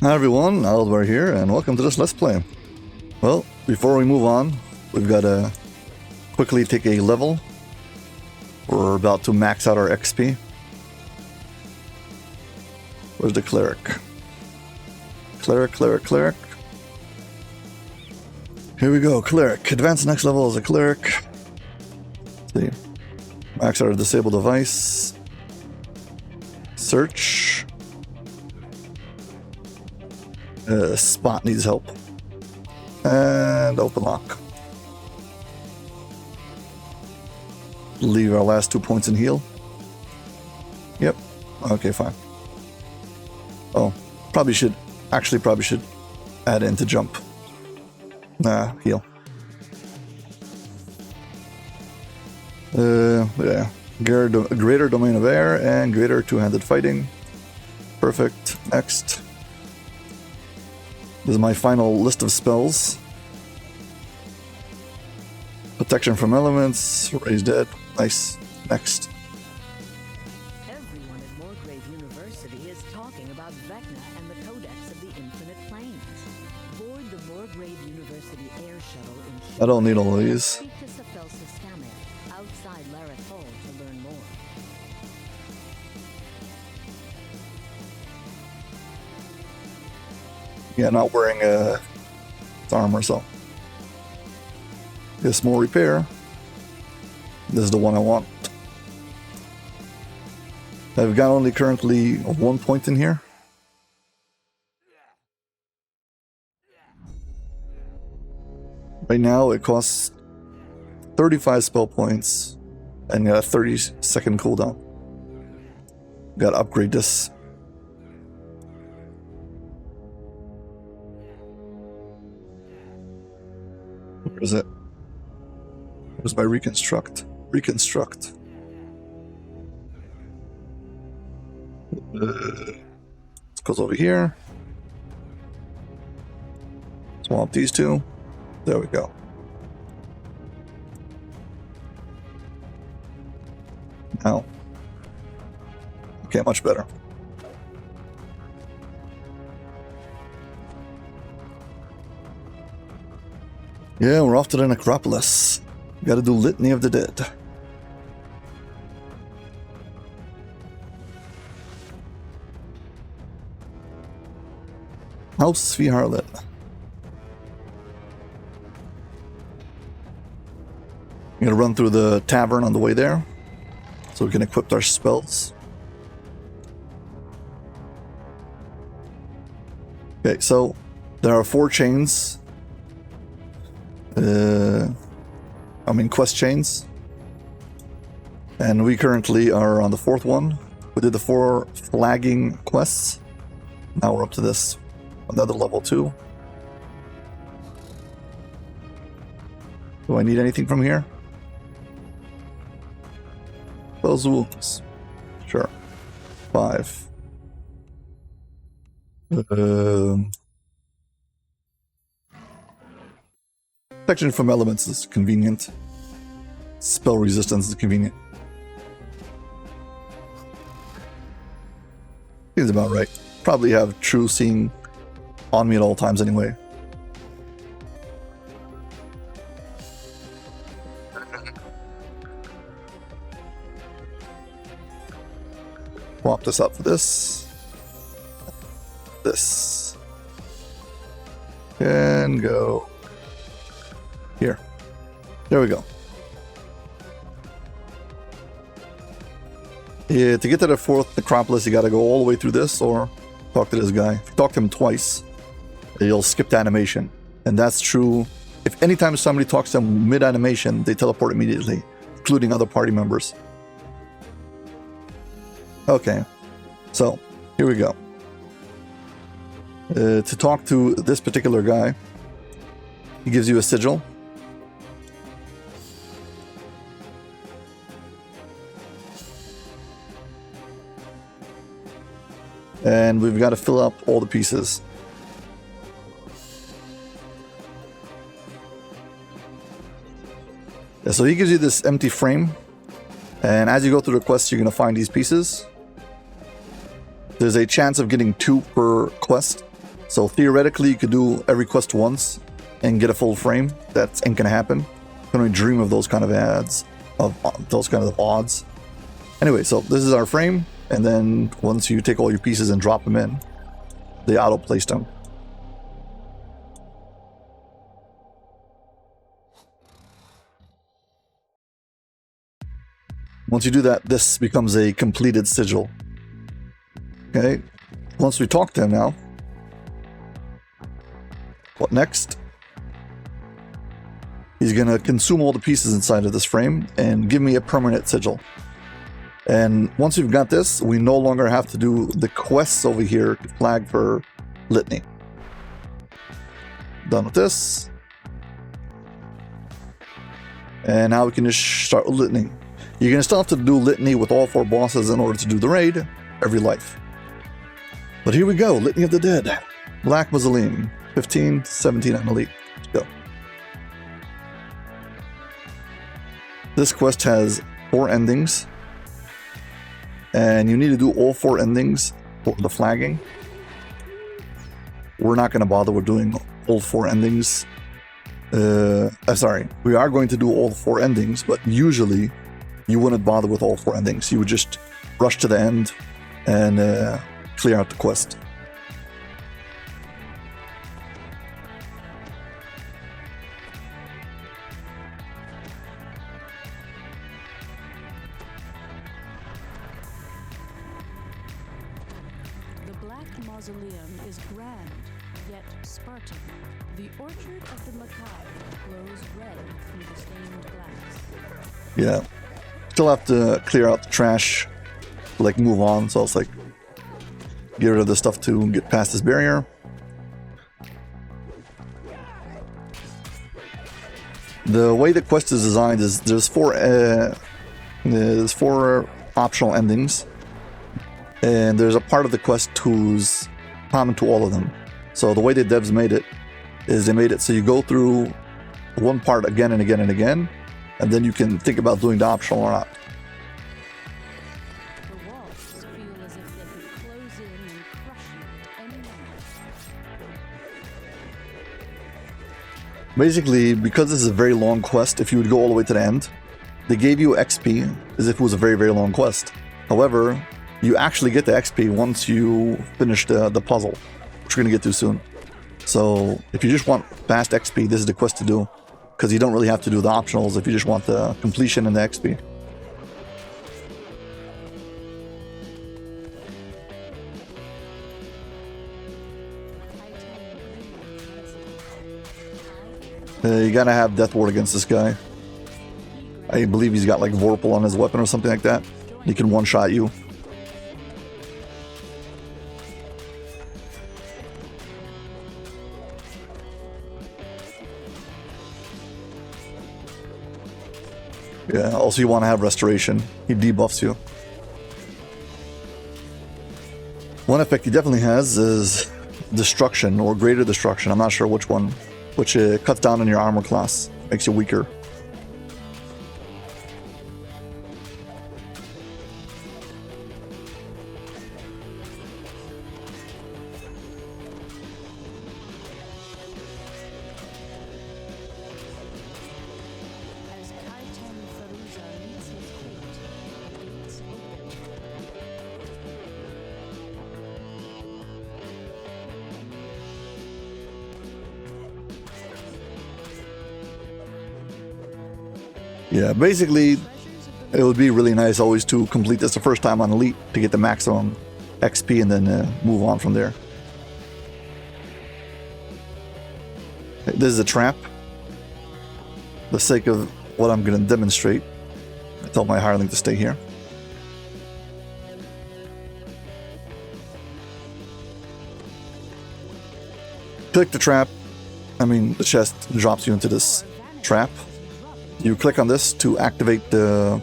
Hi everyone, Aldbar here, and welcome to this Let's Play. Well, before we move on, we've got to quickly take a level. We're about to max out our XP. Where's the Cleric? Cleric. Here we go, Cleric. Advance the next level as a Cleric. Let's see. Max out our disable device. Search. Spot needs help. And open lock. Leave our last 2 points in heal. Yep. Okay, fine. Oh, probably should add in to jump. Nah, heal. Yeah. Greater domain of air and greater two-handed fighting. Perfect. Next. This is my final list of spells. Protection from elements, raise dead. Nice. Next. Everyone at Morgrave University is talking about Vecna and the Codex of the Infinite Planes. Board the Morgrave University air shuttle in I don't need all of these. Speak to Safelsa Scammir outside Lareth Hall to learn more. Yeah, not wearing armor, so. This more repair. This is the one I want. I've got only currently 1 point in here. Right now it costs 35 spell points and got a 30-second cooldown. Gotta upgrade this. Where is it? Where's my reconstruct? Reconstruct. It goes over here. Swap these two. There we go. Now. Okay, much better. Yeah, we're off to the Necropolis. Gotta do Litany of the Dead. House v Harlot. I'm gonna run through the tavern on the way there, so we can equip our spells. Okay, so there are 4 chains. Quest chains. And we currently are on the 4th one. We did the 4 flagging quests. Now we're up to this. Another level 2. Do I need anything from here? Those wounds. Sure. 5. Protection from elements is convenient. Spell resistance is convenient. Seems about right. Probably have true seeing on me at all times anyway. Swap this up for this. This. And go here. There we go. Yeah, to get to the 4th Necropolis, you gotta go all the way through this or talk to this guy. If you talk to him twice, you'll skip the animation. And that's true. If anytime somebody talks to them mid-animation, they teleport immediately, including other party members. Okay, so here we go. To talk to this particular guy, he gives you a sigil. And we've got to fill up all the pieces. Yeah, so he gives you this empty frame, and as you go through the quest, you're going to find these pieces. There's a chance of getting 2 per quest, So theoretically, you could do every quest once and get a full frame. That ain't gonna happen. You can only dream of those kind of ads, of those kind of odds. Anyway, so this is our frame, and then once you take all your pieces and drop them in, they auto-place them. Once you do that, this becomes a completed sigil. Okay, once we talk to him now, what next? He's gonna consume all the pieces inside of this frame and give me a permanent sigil. And once we've got this, we no longer have to do the quests over here to flag for Litany. Done with this. And now we can just start with Litany. You're gonna still have to do Litany with all 4 bosses in order to do the raid every life. But here we go, Litany of the Dead. Black Mausoleum, 15, 17 on Elite. Let's go. This quest has 4 endings. And you need to do all 4 endings for the flagging. We're not going to bother with doing all 4 endings. Sorry, we are going to do all 4 endings, but usually you wouldn't bother with all 4 endings. You would just rush to the end and clear out the quest. Mausoleum is grand, yet Spartan. The orchard of the Makai glows red through the stained glass. Yeah. Still have to clear out the trash, like move on, so it's like get rid of the stuff to get past this barrier. The way the quest is designed is there's 4 optional endings. And there's a part of the quest who's common to all of them. So the way the devs made it is they made it so you go through one part again and again and again, and then you can think about doing the optional or not. The walls feel as if they could close in and crush you at any moment. Basically, because this is a very long quest, if you would go all the way to the end, they gave you XP as if it was a very, very long quest. However, you actually get the XP once you finish the puzzle, which we're going to get to soon. So if you just want fast XP, this is the quest to do, because you don't really have to do the optionals if you just want the completion and the XP. You gotta have Death Ward against this guy. I believe he's got like Vorpal on his weapon or something like that. He can one-shot you. Yeah, also you want to have Restoration. He debuffs you. One effect he definitely has is Destruction, or Greater Destruction. I'm not sure which one. Which cuts down on your armor class. Makes you weaker. Yeah, basically, it would be really nice always to complete this the first time on Elite to get the maximum XP and then move on from there. This is a trap. For the sake of what I'm going to demonstrate, I tell my hireling to stay here. Click the trap. The chest drops you into this trap. You click on this to activate the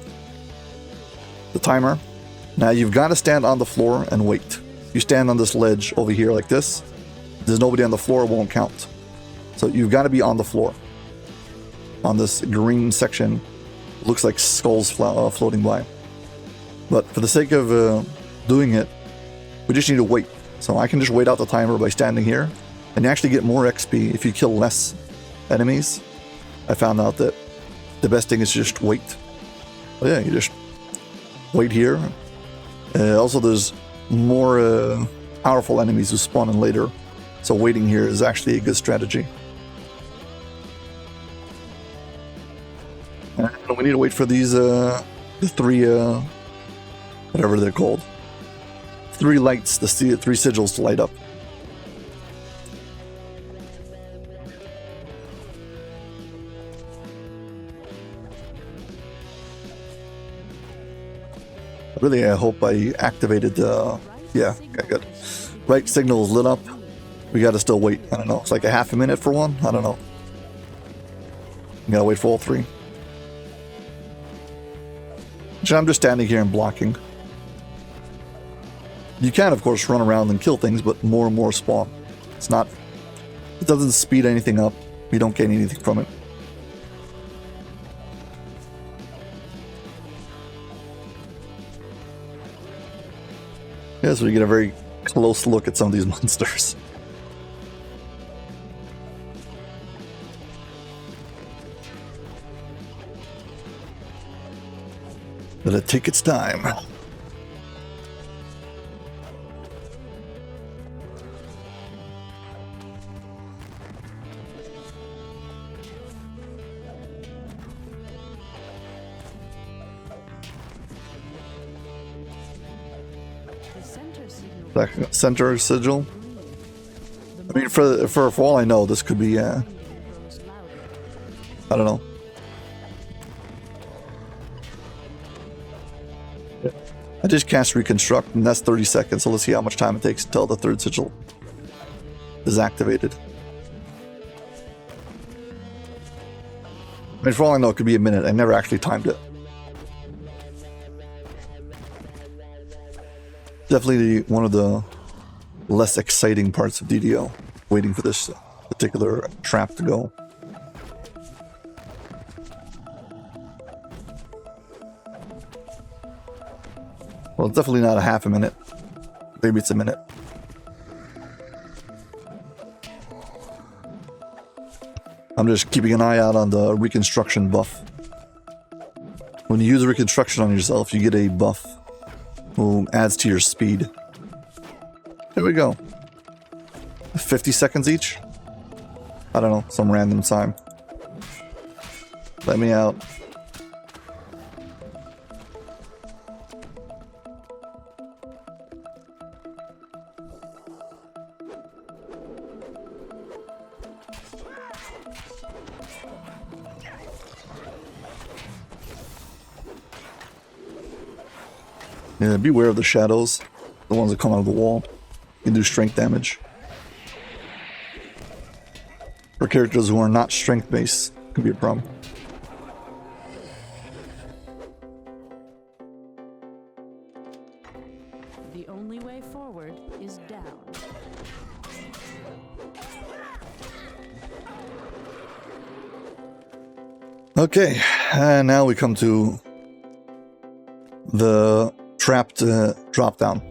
timer. Now you've got to stand on the floor and wait. You stand on this ledge over here like this. If there's nobody on the floor, it won't count. So you've got to be on the floor. On this green section, it looks like skulls floating by. But for the sake of doing it, we just need to wait. So I can just wait out the timer by standing here, and you actually get more XP if you kill less enemies. I found out that the best thing is just wait. But yeah, you just wait here. Also, there's more powerful enemies who spawn in later, so waiting here is actually a good strategy. And we need to wait for these the three whatever they're called, 3 lights, the 3 sigils to light up. Really, I hope I activated yeah, okay, good. Right signal is lit up. We gotta still wait. I don't know. It's like a half a minute for one. I don't know. You gotta wait for all 3. So I'm just standing here and blocking. You can, of course, run around and kill things, but more and more spawn. It's not. It doesn't speed anything up. You don't gain anything from it. Yeah, so you get a very close look at some of these monsters. Let it take its time. Center sigil. I mean, for all I know, this could be I don't know. I just cast Reconstruct, and that's 30 seconds, so let's see how much time it takes until the 3rd sigil is activated. I mean, for all I know, it could be a minute. I never actually timed it. Definitely one of the less exciting parts of DDO, waiting for this particular trap to go. Well, it's definitely not a half a minute. Maybe it's a minute. I'm just keeping an eye out on the reconstruction buff. When you use reconstruction on yourself, you get a buff who adds to your speed. There we go. 50 seconds each? I don't know, some random time. Let me out. Yeah, beware of the shadows, the ones that come out of the wall. You can do strength damage. For characters who are not strength based, could be a problem. The only way forward is down. Okay, and now we come to the trapped drop down.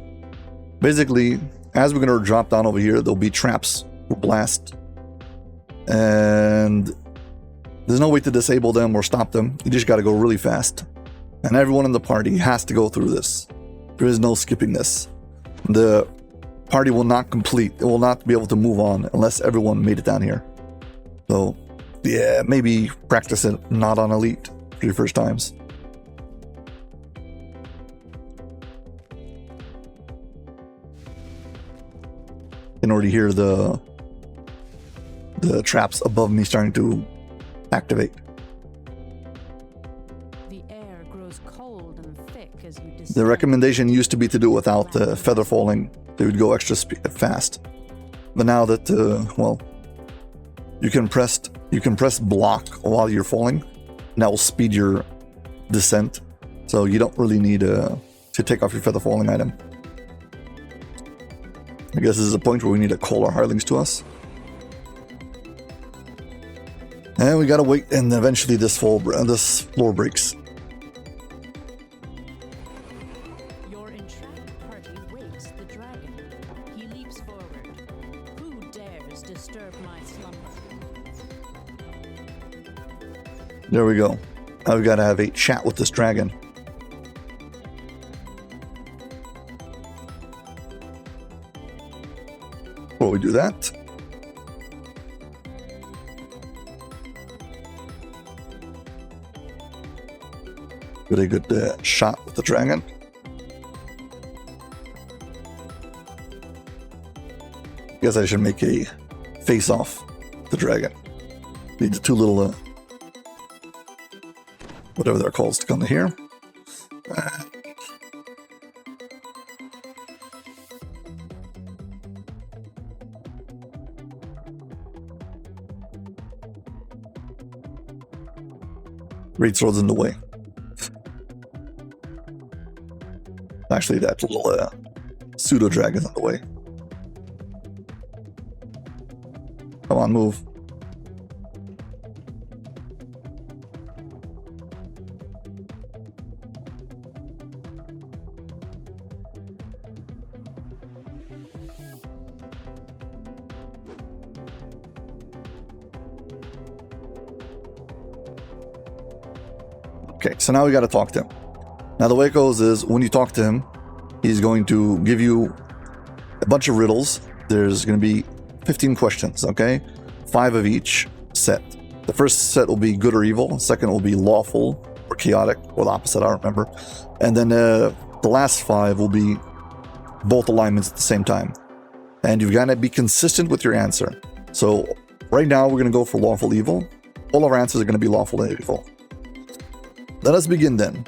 Basically, as we're gonna drop down over here, there'll be traps for blast, and there's no way to disable them or stop them. You just gotta go really fast, and everyone in the party has to go through this. There is no skipping this. The party will not complete. It will not be able to move on unless everyone made it down here. So yeah, maybe practice it not on elite for your first times. In order to hear the traps above me starting to activate. The air grows cold and thick as you descend. The recommendation used to be to do it without feather falling. They would go extra fast. But now that well, you can press block while you're falling, and that will speed your descent. So you don't really need to take off your feather falling item. I guess this is a point where we need to call our hirelings to us. And we gotta wait, and eventually this floor breaks. Your entrapped party wakes the dragon. He leaps voice disturb my slumber. There we go. Now we gotta have a chat with this dragon. Before we do that, get a good shot with the dragon. Guess I should make a face-off with the dragon. Need the two little, whatever they're called, to come to here. Great swords in the way. Actually, that little pseudo dragon in the way. Come on, move. Okay, so now we got to talk to him. Now the way it goes is, when you talk to him, he's going to give you a bunch of riddles. There's going to be 15 questions, okay? 5 of each set. The first set will be good or evil. The second will be lawful or chaotic, or the opposite, I don't remember. And then the last 5 will be both alignments at the same time. And you've got to be consistent with your answer. So right now we're going to go for lawful evil. All of our answers are going to be lawful and evil. Let us begin then.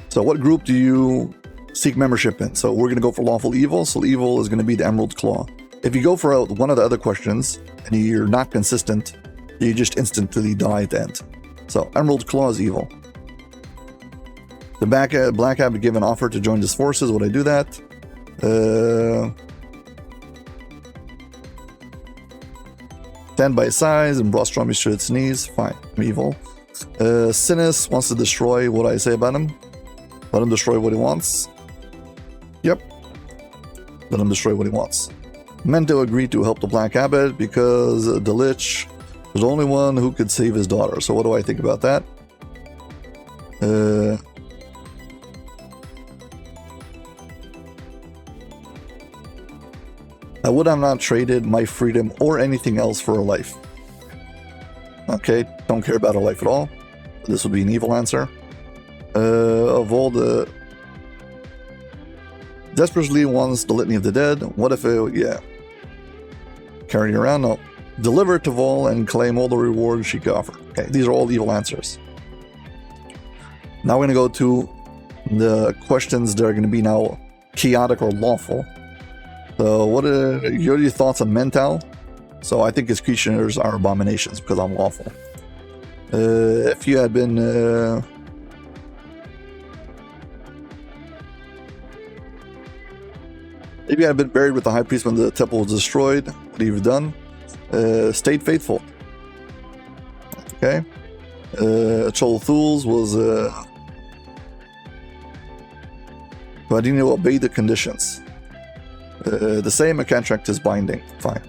So what group do you seek membership in? So we're going to go for lawful evil. So evil is going to be the Emerald Claw. If you go for one of the other questions and you're not consistent, you just instantly die at the end. So Emerald Claw is evil. The Black Abbot gave an offer to join his forces. Would I do that? Stand by his sides and Brostrom is at its knees. Fine, I'm evil. Cinnis wants to destroy. What do I say about him? Let him destroy what he wants. Yep. Let him destroy what he wants. Mentau agreed to help the Black Abbot because the Lich was the only one who could save his daughter. So what do I think about that? I would have not traded my freedom or anything else for a life. Okay, don't care about a life at all. This would be an evil answer. Of all the... Desperately wants the Litany of the Dead. What if it... Yeah. Carry around? No. Deliver it to Vol and claim all the rewards she could offer. Okay, these are all evil answers. Now we're going to go to the questions that are going to be now chaotic or lawful. So what are your thoughts on Mentau? So I think his creatures are abominations because I'm lawful. If you had been... if you had been buried with the High Priest when the temple was destroyed, what have you done? Stayed faithful. Okay. Cholthulzz was... but I didn't obey the conditions. The same, a contract is binding. Fine.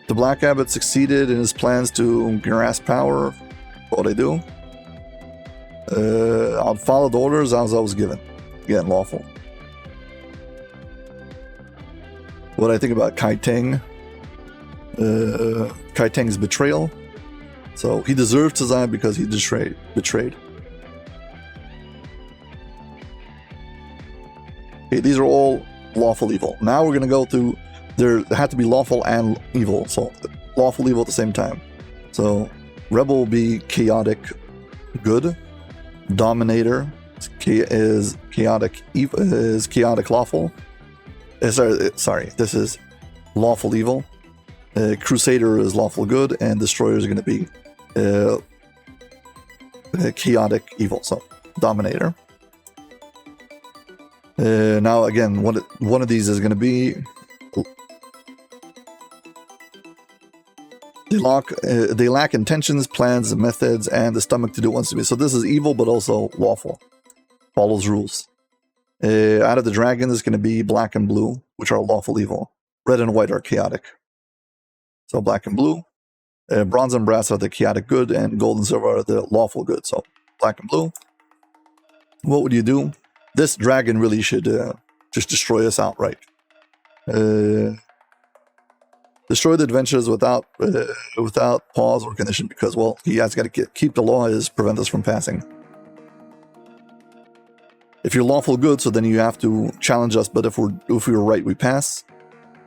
The Black Abbot succeeded in his plans to grasp power. What I do? I'll follow the orders as I was given. Again, lawful. What I think about Kai Teng? Kai Teng's betrayal. So he deserved to die because he betrayed. Okay, these are all lawful evil. Now we're gonna go through. There had to be lawful and evil, so lawful evil at the same time. So Rebel will be chaotic good. Dominator is chaotic evil, is chaotic lawful. Sorry, this is lawful evil. Crusader is lawful good, and Destroyer is going to be chaotic evil. So Dominator. Now again, one of these is going to be. They lack intentions, plans, methods, and the stomach to do what wants to be. So this is evil, but also lawful. Follows rules. Out of the dragon is going to be black and blue, which are lawful evil. Red and white are chaotic. So black and blue. Bronze and brass are the chaotic good, and gold and silver are the lawful good. So black and blue. What would you do? This dragon really should just destroy us outright. Destroy the adventures without pause or condition, because, well, he has got to keep the law is prevent us from passing. If you're lawful good, so then you have to challenge us, but if we were right, we pass.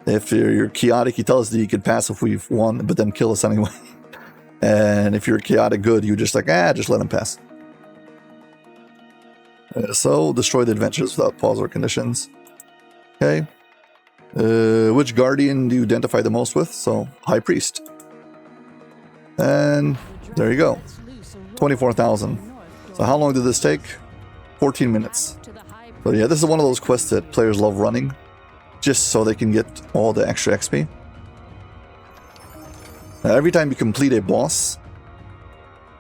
If you're chaotic, he tells us that you could pass if we've won, but then kill us anyway. And if you're chaotic good, you just like, just let him pass. So, destroy the adventures without pause or conditions. Okay. Which guardian do you identify the most with? So, High Priest. And there you go. 24,000. So how long did this take? 14 minutes. So yeah, this is one of those quests that players love running, just so they can get all the extra XP. Now, every time you complete a boss,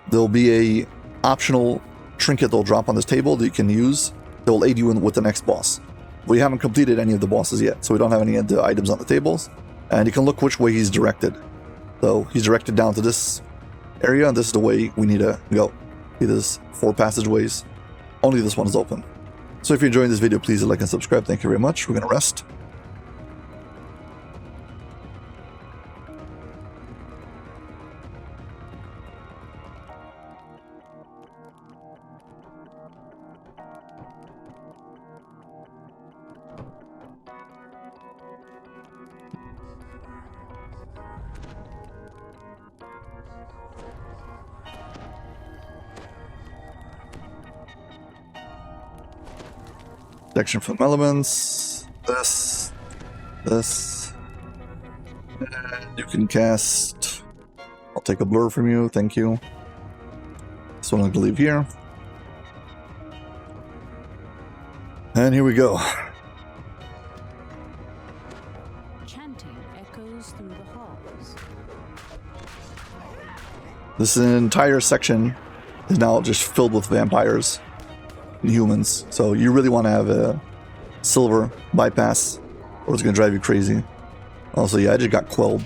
there'll be a optional trinket they'll drop on this table that you can use that will aid you with the next boss. We haven't completed any of the bosses yet, so we don't have any of the items on the tables. And you can look which way he's directed. So he's directed down to this area, and this is the way we need to go. See, there's 4 passageways. Only this one is open. So if you're enjoying this video, please like and subscribe. Thank you very much. We're going to rest. Protection from elements. This. And you can cast. I'll take a blur from you. Thank you. This one I'm going to leave here. And here we go. Chanting echoes through the halls. This entire section is now just filled with vampires and humans. So you really want to have a silver bypass, or it's going to drive you crazy. Also, yeah, I just got quelled.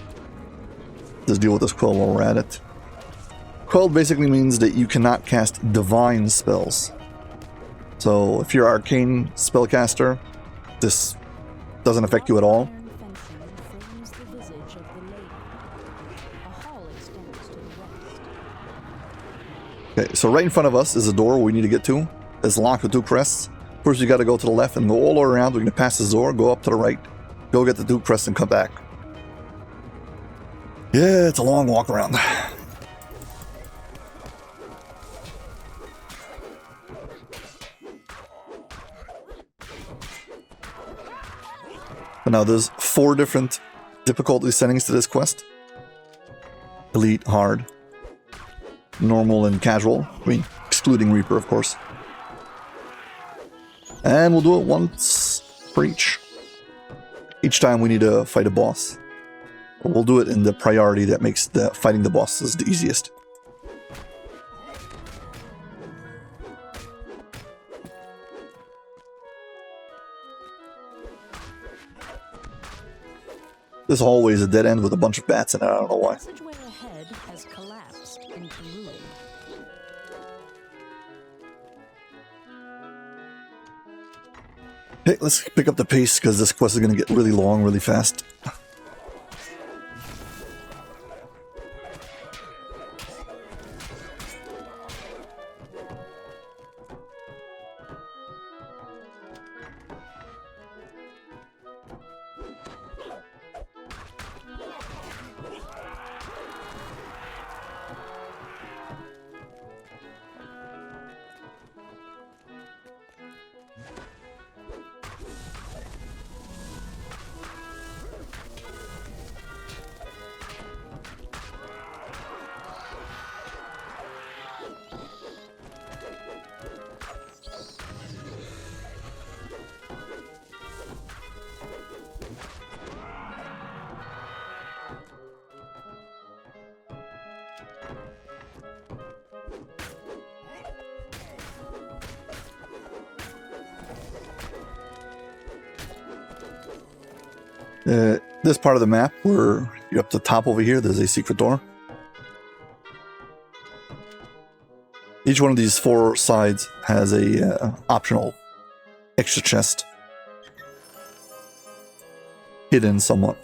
Let's deal with this quell while we're at it. Quelled basically means that you cannot cast divine spells. So if you're arcane spellcaster, this doesn't affect you at all. Iron fencing frames the visage of the lady. A hall extends to the west. Okay, so right in front of us is a door we need to get to. It's locked with 2 crests. First, you got to go to the left and go all around. We're going to pass this door, go up to the right, go get the 2 crests, and come back. Yeah, it's a long walk around. But now there's 4 different difficulty settings to this quest. Elite, Hard, Normal, and Casual. I mean, excluding Reaper, of course. And we'll do it once for each. Each time we need to fight a boss. We'll do it in the priority that makes fighting the bosses the easiest. This hallway is a dead end with a bunch of bats in it. I don't know why. The passageway ahead has collapsed into ruin. Hey, let's pick up the pace because this quest is going to get really long really fast. This part of the map where You're up to the top over here. There's a secret door. Each one of these 4 sides has a optional extra chest. Hidden somewhat.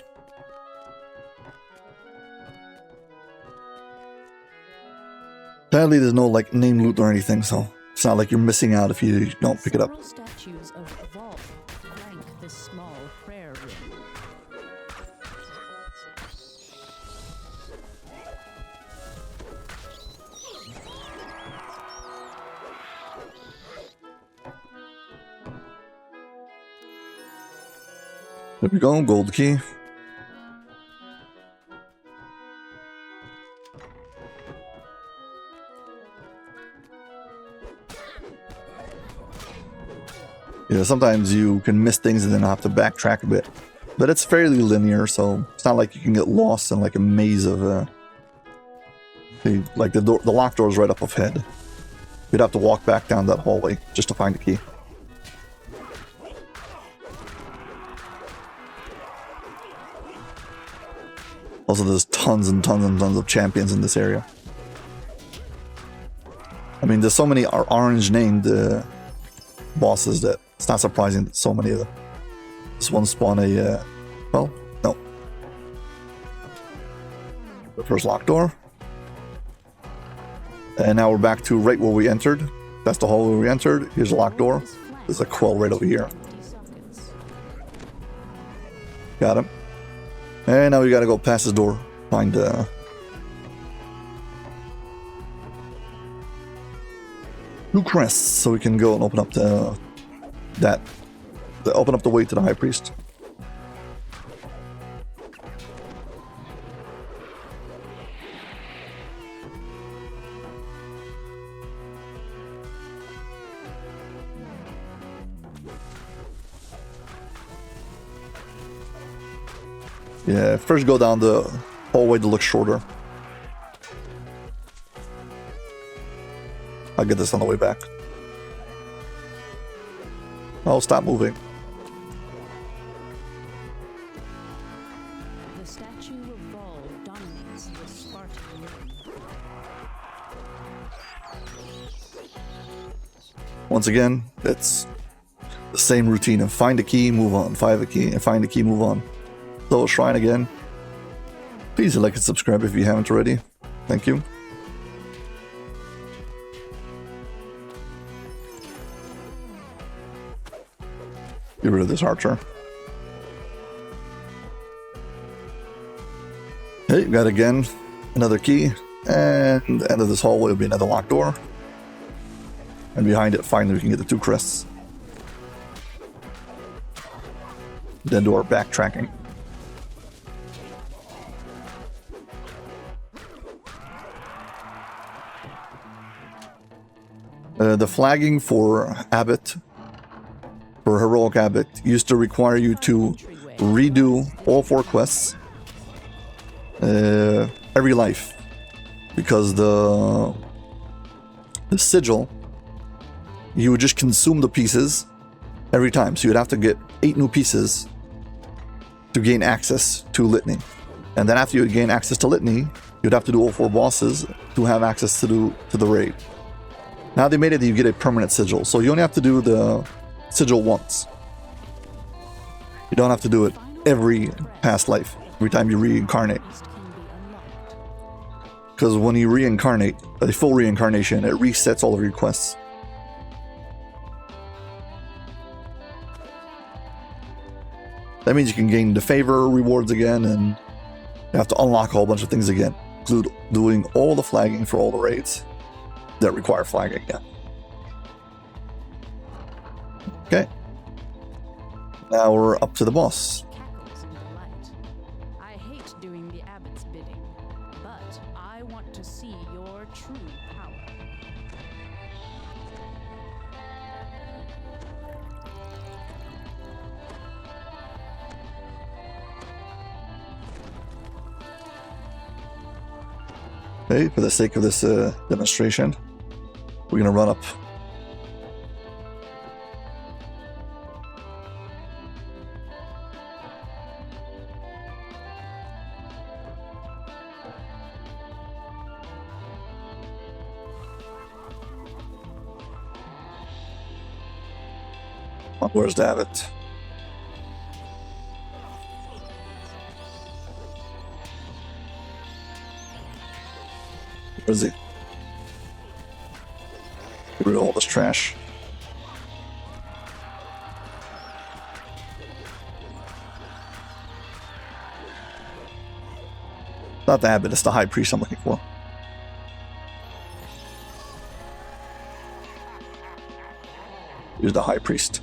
Sadly, there's no like name loot or anything, so it's not like you're missing out if you don't pick it up. Several statues of Vault flank this small prayer room. There we go, gold key. Yeah, sometimes you can miss things and then have to backtrack a bit. But it's fairly linear, so it's not like you can get lost in like a maze of... like the locked door is right up ahead. You'd have to walk back down that hallway just to find the key. Also, there's tons and tons and tons of champions in this area. I mean, there's so many orange named bosses that it's not surprising that so many of them. This one spawned a, well, no. The first locked door. And now we're back to right where we entered. That's the hallway we entered. Here's a locked door. There's a quell right over here. Got him. And now we gotta go past this door. Find two crests so we can go and open up open up the way to the High Priest. Yeah, first go down the hallway to look shorter. I'll get this on the way back. Oh, stop moving. The statue of Vol dominates the Spartan room. Once again, it's the same routine of find a key, move on, find a key, and find a key, move on. So, shrine again. Please like and subscribe if you haven't already. Thank you. Get rid of this archer. Hey, got again another key, and the end of this hallway will be another locked door. And behind it, finally, we can get the 2 crests. Then do our backtracking. The flagging for Abbot, for Heroic Abbot, used to require you to redo all 4 quests every life, because the sigil, you would just consume the pieces every time, so you'd have to get 8 new pieces to gain access to Litany, and then after you gain access to Litany, you'd have to do all 4 bosses to have access to the raid. Now they made it that you get a permanent sigil, so you only have to do the sigil once. You don't have to do it every past life, every time you reincarnate. Because when you reincarnate, a full reincarnation, it resets all of your quests. That means you can gain the favor rewards again, and you have to unlock a whole bunch of things again, include doing all the flagging for all the raids that require flagging again. Okay. Now we're up to the boss. Cackles in delight. I hate doing the abbot's bidding, but I want to see your true power. Okay, for the sake of this demonstration, we're gonna run up. Oh, where's the abbot? Where is he? Get rid of all this trash. Not the abbot, it's the high priest I'm looking for. Here's the high priest.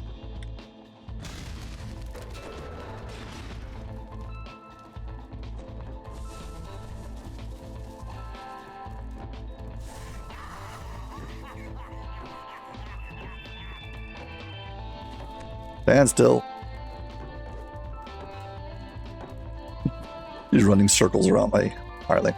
Stand still. He's running circles around my Harley.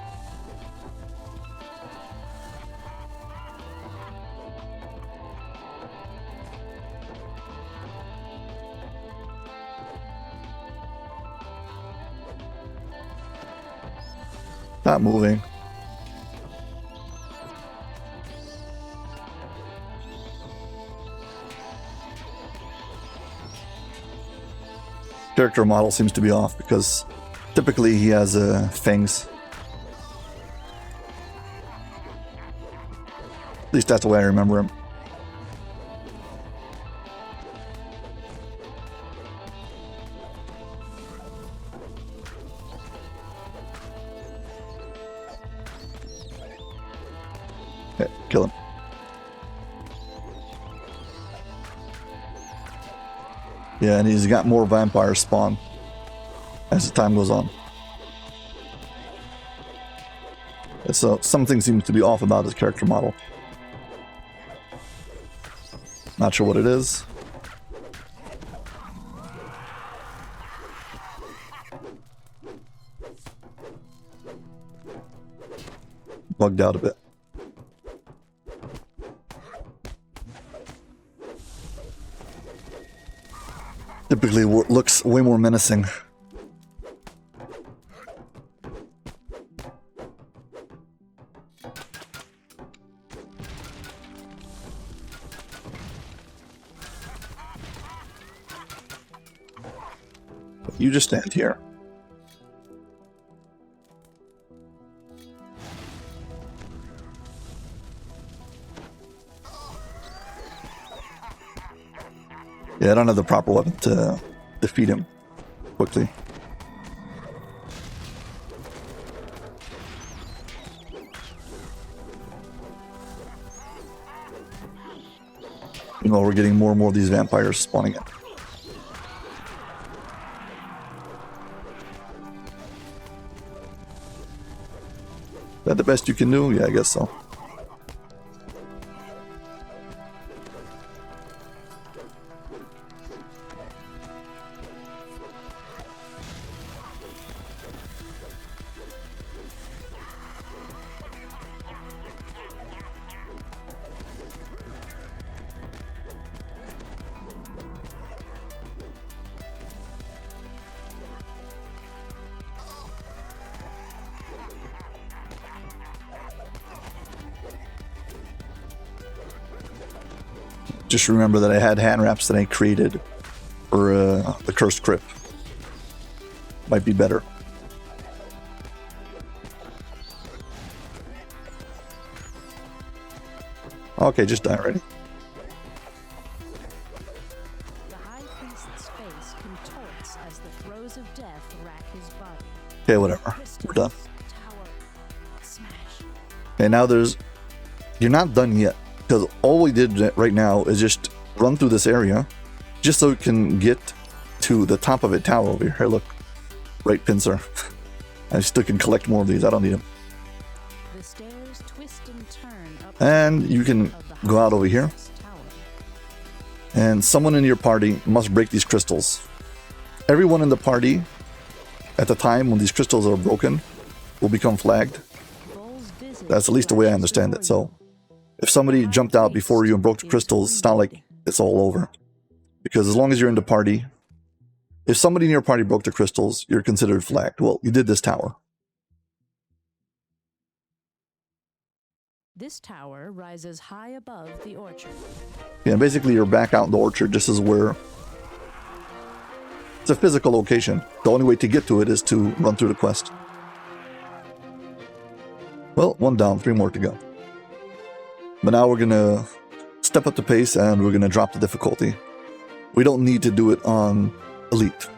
Not moving. Character model seems to be off because typically he has fangs. At least that's the way I remember him. Okay, kill him. Yeah, and he's got more vampires spawn as the time goes on. So something seems to be off about his character model. Not sure what it is. Bugged out a bit. Typically looks way more menacing. You just stand here. Yeah, I don't have the proper weapon to defeat him quickly. You know, we're getting more and more of these vampires spawning in. Is that the best you can do? Yeah, I guess so. Just remember that I had hand wraps that I created for the Cursed Crypt. Might be better. Okay, just die already. The High Priest's face contorts as the throes of death rack his body. Okay, whatever. We're done. Tower. Smash. Okay, now you're not done yet. Because all we did right now is just run through this area, just so we can get to the top of a tower over here. Here, look. Right pincer. I still can collect more of these. I don't need them. The stairs twist and turn up And you can go out over here. And someone in your party must break these crystals. Everyone in the party, at the time when these crystals are broken, will become flagged. That's at least the way I understand it. So if somebody jumped out before you and broke the crystals, it's not like it's all over. Because as long as you're in the party, if somebody in your party broke the crystals, you're considered flagged. Well, you did this tower. This tower rises high above the orchard. Yeah, basically you're back out in the orchard. This is where... It's a physical location. The only way to get to it is to run through the quest. Well, 1 down, 3 more to go. But now we're gonna step up the pace and we're gonna drop the difficulty. We don't need to do it on Elite.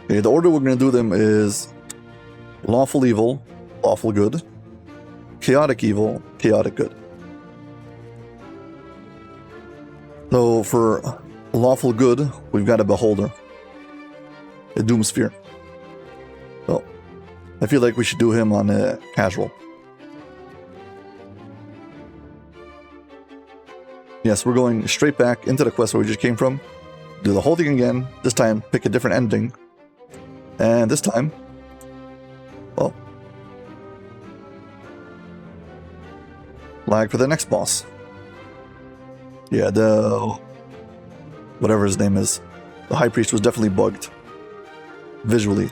Okay, the order we're gonna do them is Lawful Evil, Lawful Good, Chaotic Evil, Chaotic Good. So for Lawful Good, we've got a Beholder, a Doomsphere. So I feel like we should do him on a Casual. Yes, we're going straight back into the quest where we just came from. Do the whole thing again. This time, pick a different ending. And this time, well, lag for the next boss. Yeah, whatever his name is. The High Priest was definitely bugged. Visually.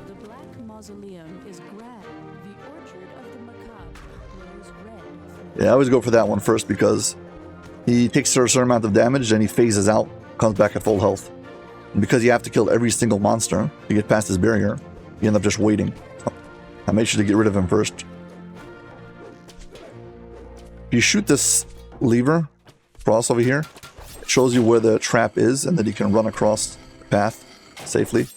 The Black Mausoleum is grand. The orchard of the macabre glows red. Yeah, I always go for that one first because he takes a certain amount of damage and he phases out, comes back at full health. And because you have to kill every single monster to get past his barrier, you end up just waiting. I made sure to get rid of him first. If you shoot this lever across over here, it shows you where the trap is and that you can run across the path safely.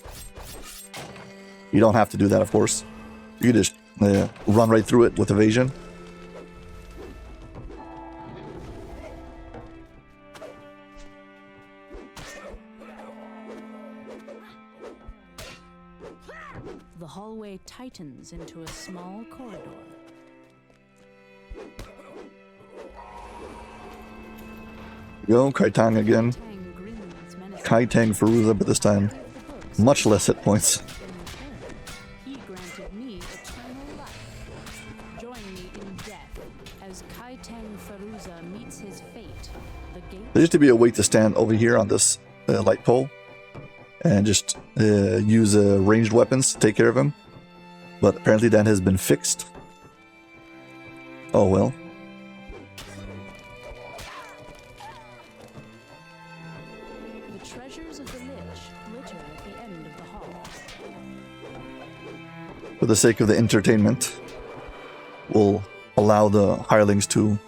You don't have to do that, of course. You can just run right through it with evasion. The hallway tightens into a small corridor. Go, Kaitang again. Tang grins menacingly. Kaitang Feruza, but this time much less hit points. He granted me eternal life. Join me in death as Kaitang Feruza meets his fate. The gate There used to be a way to stand over here on this light pole and just use ranged weapons to take care of him. But apparently that has been fixed. Oh well. The treasures of the Lich glitter at the end of the hall. For the sake of the entertainment, we'll allow the hirelings to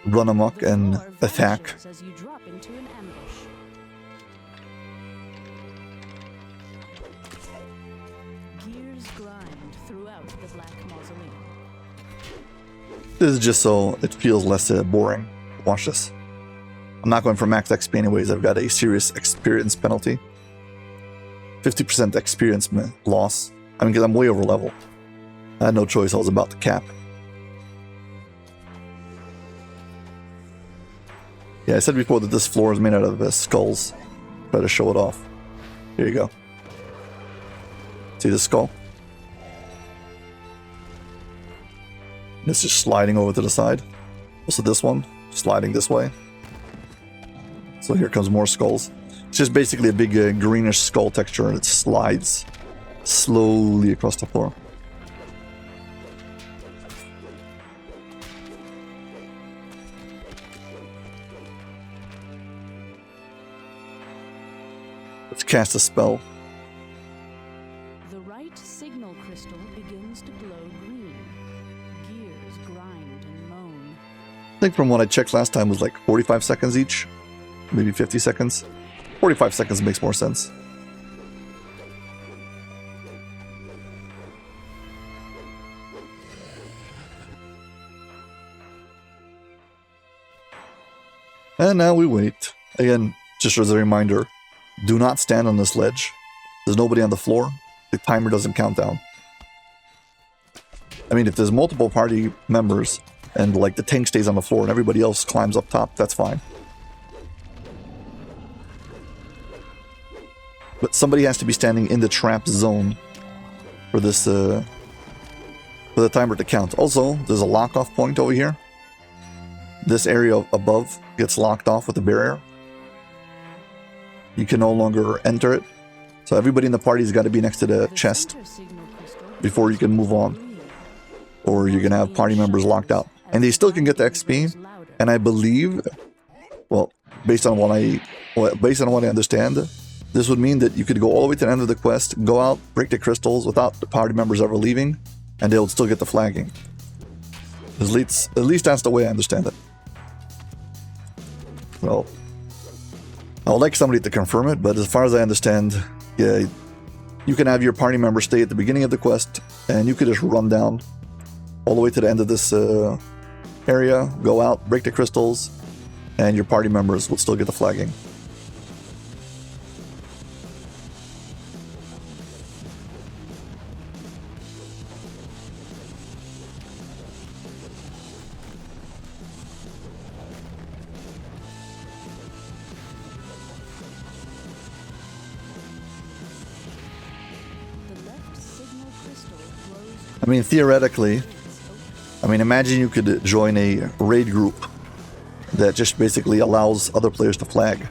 run amok The and floor attack. vanishes as you drop into an ambush. Gears grind throughout the Black Mausoleum. This is just so it feels less boring. Watch this. I'm not going for max XP anyways. I've got a serious experience penalty. 50% experience loss. I mean, because I'm way over level. I had no choice. I was about to cap. Yeah, I said before that this floor is made out of skulls. Try to show it off. Here you go. See the skull? It's just sliding over to the side. Also this one, sliding this way. So here comes more skulls. It's just basically a big greenish skull texture and it slides slowly across the floor. Let's cast a spell. The right signal crystal begins to glow green. Gears grind and moan. I think from what I checked last time was like 45 seconds each. Maybe 50 seconds. 45 seconds makes more sense. And now we wait. Again, just as a reminder, do not stand on this ledge. There's nobody on the floor. The timer doesn't count down. I mean, if there's multiple party members and like the tank stays on the floor and everybody else climbs up top, that's fine. But somebody has to be standing in the trap zone for this, for the timer to count. Also, there's a lock-off point over here. this area above gets locked off with a barrier. You can no longer enter it. So everybody in the party's got to be next to the chest before you can move on. Or you're going to have party members locked out. And they still can get the XP. And I believe, well, based on what I understand, this would mean that you could go all the way to the end of the quest, go out, break the crystals without the party members ever leaving, and they'll still get the flagging. At least that's the way I understand it. Well, I would like somebody to confirm it, but as far as I understand, yeah, you can have your party member stay at the beginning of the quest, and you could just run down all the way to the end of this area, go out, break the crystals, and your party members will still get the flagging. I mean, theoretically, imagine you could join a raid group that just basically allows other players to flag.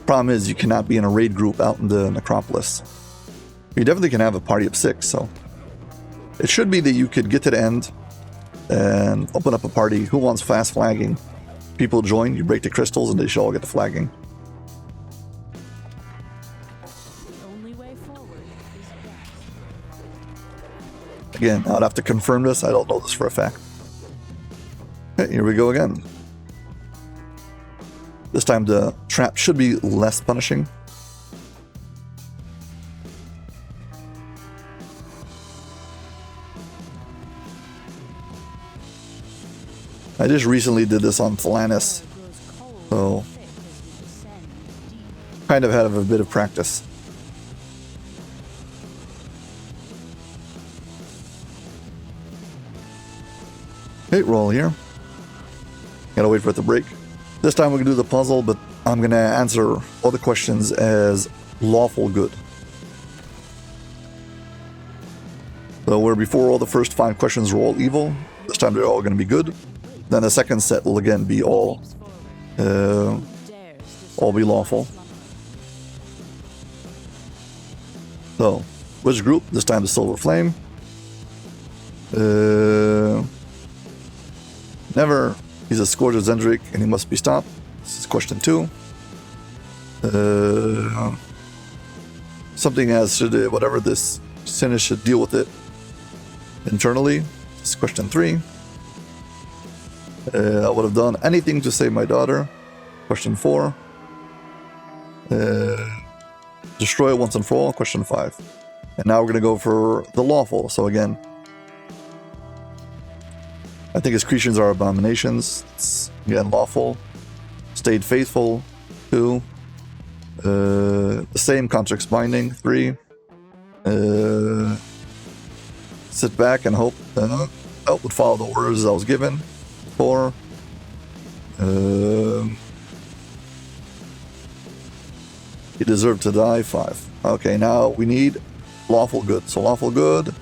Problem is, you cannot be in a raid group out in the necropolis. You definitely can have a party of 6, so it should be that you could get to the end and open up a party. Who wants fast flagging? People join, you break the crystals, and they should all get the flagging. Again, I'd have to confirm this. I don't know this for a fact. Okay, here we go again. This time the trap should be less punishing. I just recently did this on Thalanis, so kind of had a bit of practice. Okay, roll here. Gotta wait for it to break. This time we're gonna do the puzzle, but I'm gonna answer all the questions as lawful good. So where before all the first 5 questions were all evil, this time they're all gonna be good. Then the second set will again be all be lawful. So, which group? This time the Silver Flame. Never. He's a scourge of Zendrick and he must be stopped. This is question 2. Something as whatever this Cinnis should deal with it internally. This is question 3. I would have done anything to save my daughter. Question 4. Destroy it once and for all. Question 5. And now we're gonna go for the lawful. So again, I think his creations are abominations. It's, again, lawful. Stayed faithful. 2. The same contracts binding. 3. Sit back and hope would follow the orders I was given. 4. He deserved to die. 5. Okay, now we need lawful good. So lawful good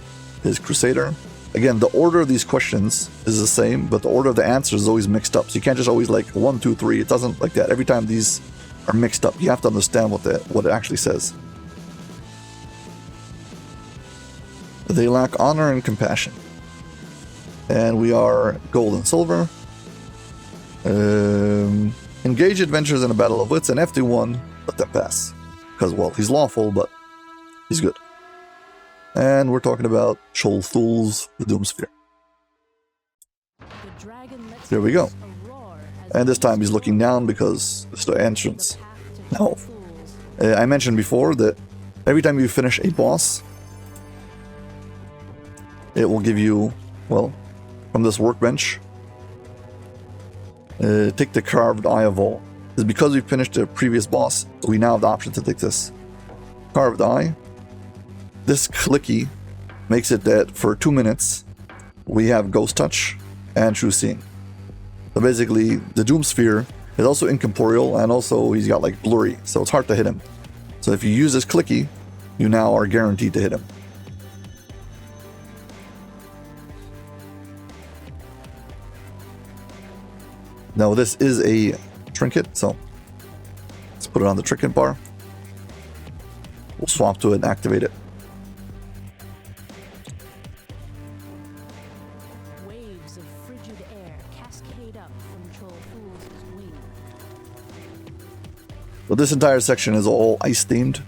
is Crusader. Again, the order of these questions is the same, but the order of the answers is always mixed up. So you can't just always like 1, 2, 3. It doesn't like that. Every time these are mixed up, you have to understand what it actually says. They lack honor and compassion. And we are gold and silver. Engage adventures in a battle of wits, and FD1, let them pass. Because, well, he's lawful, but he's good. And we're talking about Cholthulzz, the Doomsphere. There we go. And this time he's looking down because it's the entrance. Now, I mentioned before that every time you finish a boss, it will give you, well, from this workbench, take the carved eye of all. It's because we finished the previous boss, we now have the option to take this carved eye. This clicky makes it that for 2 minutes we have Ghost Touch and True Seeing. So basically, the Doomsphere is also incorporeal and also he's got like blurry, so it's hard to hit him. So if you use this clicky, you now are guaranteed to hit him. Now this is a trinket, so let's put it on the trinket bar. We'll swap to it and activate it. Waves of frigid air cascade up from Cholthulz's wing. So this entire section is all ice themed.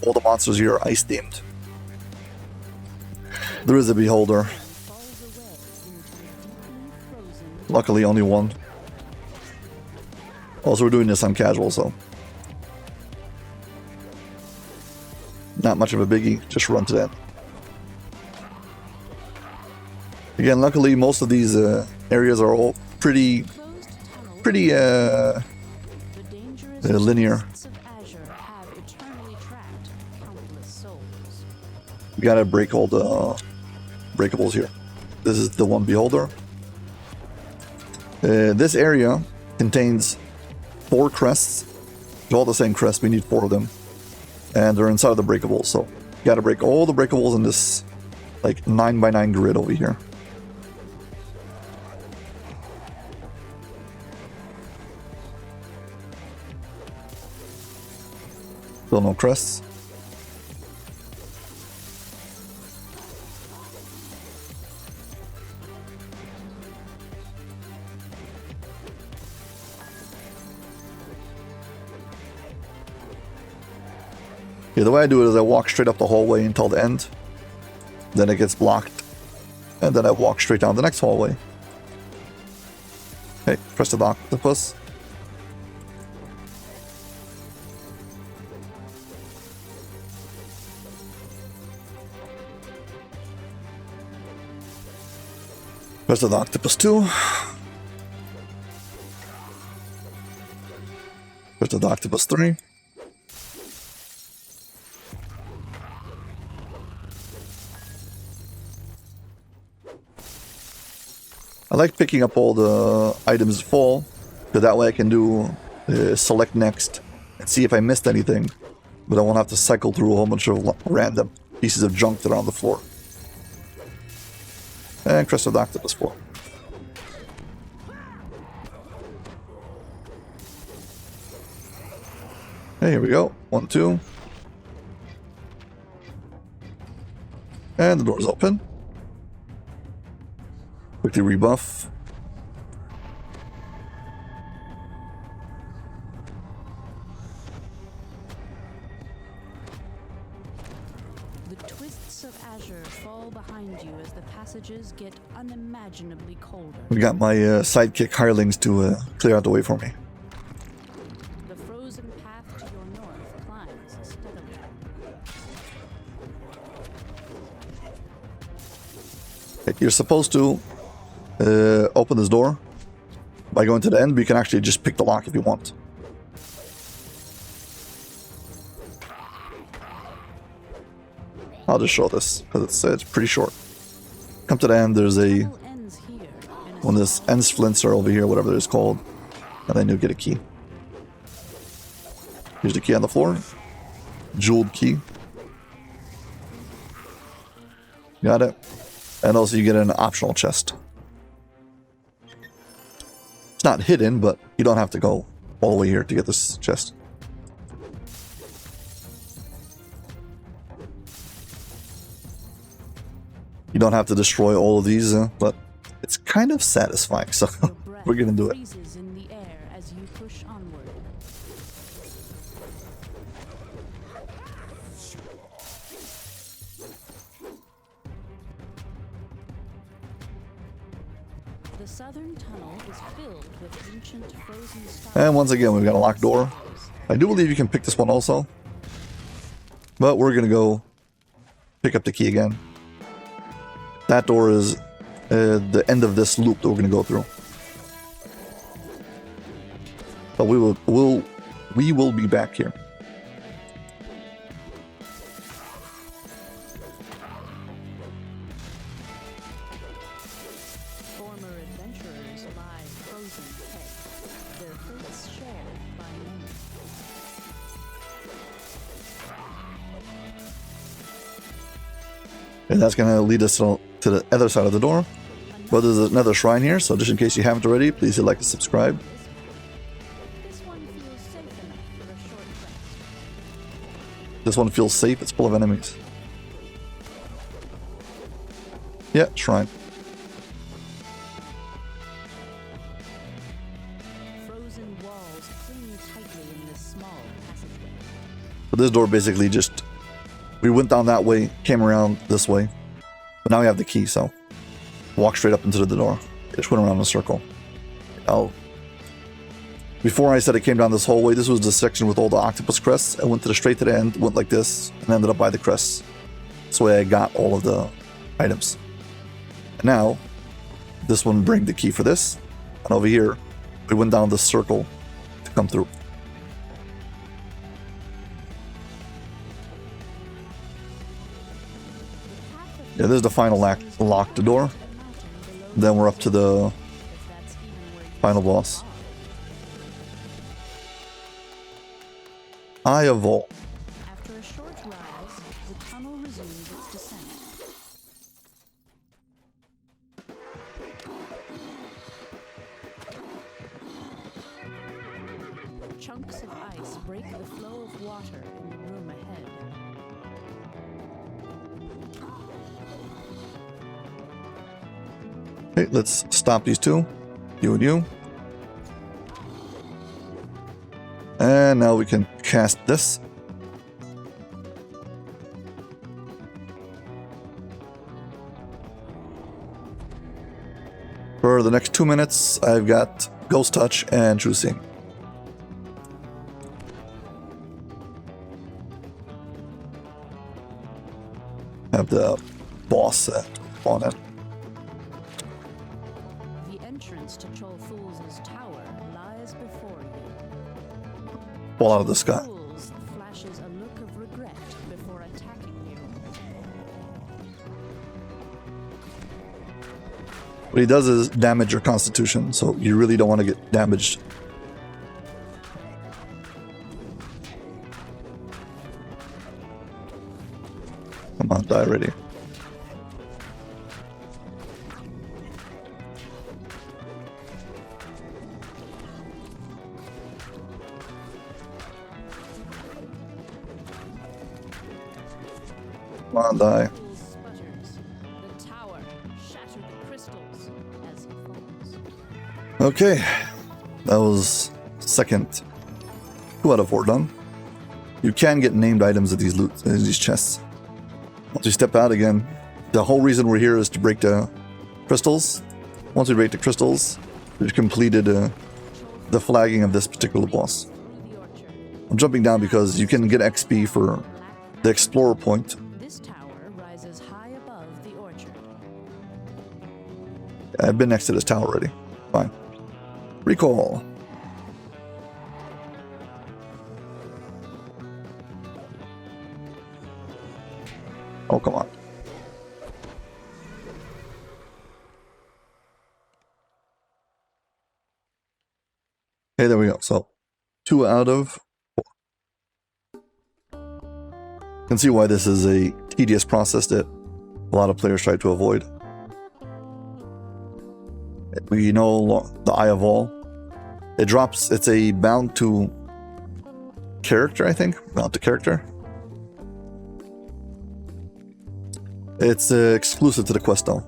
All the monsters here are ice themed. There is a beholder. Falls away into deeply frozen. Luckily, only one. Also, we're doing this on casual, so not much of a biggie. Just run to that. Again, luckily, most of these areas are all pretty The dangerous linear. beasts of Azure have eternally trapped countless souls. We gotta break all the breakables here. This is the one beholder. This area contains 4 crests. They're all the same crest. We need 4 of them, and they're inside of the breakables. So you gotta break all the breakables in this like 9x9 grid over here. Still no crests. Yeah, the way I do it is I walk straight up the hallway until the end. Then it gets blocked. And then I walk straight down the next hallway. Okay, press the octopus. Press the octopus 2. Press the octopus 3. I like picking up all the items full, because that way I can do select next and see if I missed anything, but I won't have to cycle through a whole bunch of random pieces of junk that are on the floor. And Crest of the Octopus 4. Okay, here we go. 1, 2. And the door's open. Quickly rebuff. The twists of Azure fall behind you as the passages get unimaginably colder. We got my sidekick hirelings to clear out the way for me. The frozen path to your north climbs steadily. You're supposed to open this door by going to the end, but you can actually just pick the lock if you want. I'll just show this because it's pretty short. Come to the end, there's a Tunnel ends here, and one of this ends flints are over here, whatever it's called, and then you'll get a key. Here's the key on the floor. Jeweled key. Got it. And also you get an optional chest. It's not hidden, but you don't have to go all the way here to get this chest. You don't have to destroy all of these, but it's kind of satisfying, so your breath we're gonna do it. freezes in the air as you push onward. The southern tunnel is filled with ancient frozen stars. And once again, we've got a locked door. I do believe you can pick this one also. But we're gonna go pick up the key again. That door is the end of this loop that we're gonna go through. But we will be back here. Former adventurers lie frozen dead, their fates shared by many. And that's gonna lead us to the other side of the door. A But there's another shrine here, so just in case you haven't already, please hit like and subscribe. This one feels safe enough for a short rest. This one feels safe, it's full of enemies. Yeah, shrine. Frozen walls cling tightly in this small passageway. But this door basically just... We went down that way, came around this way. But now we have the key, so... Walk straight up into the door. Just went around in a circle. Before I said it came down this whole way, this was the section with all the octopus crests. I went straight to the end, went like this, and ended up by the crests. That's the way I got all of the items. And now, this one bring the key for this. And over here, we went down this circle to come through. Yeah, this is the final lock the door. Then we're up to the final boss. Eye of Vol. After a short rise, the tunnel resumes its descent. Chunks of ice break the flow of water in the room ahead. Okay, let's stop these two. You and you. And now we can cast this. For the next 2 minutes, I've got Ghost Touch and True Seeing. Have the boss on it. The entrance to Cholthulz's tower lies before you. Fall out of the sky. Cholthulzz flashes a look of regret before attacking you. What he does is damage your constitution, so you really don't want to get damaged. Come on, die already. Come on, die. Cholthulzz sputters. The tower shattered the crystals as he falls. Okay, that was second 2 out of 4 done. You can get named items at these these chests. Once you step out again, the whole reason we're here is to break the crystals. Once we break the crystals, we've completed the flagging of this particular boss. Through the orchard. I'm jumping down because you can get XP for the Explorer point. This tower rises high above the orchard. I've been next to this tower already. Fine. Recall. Oh, come on. Okay, there we go. So, 2 out of 4. You can see why this is a tedious process that a lot of players try to avoid. We know the Eye of All. It drops, it's a bound to character, I think. Bound to character. It's exclusive to the quest though.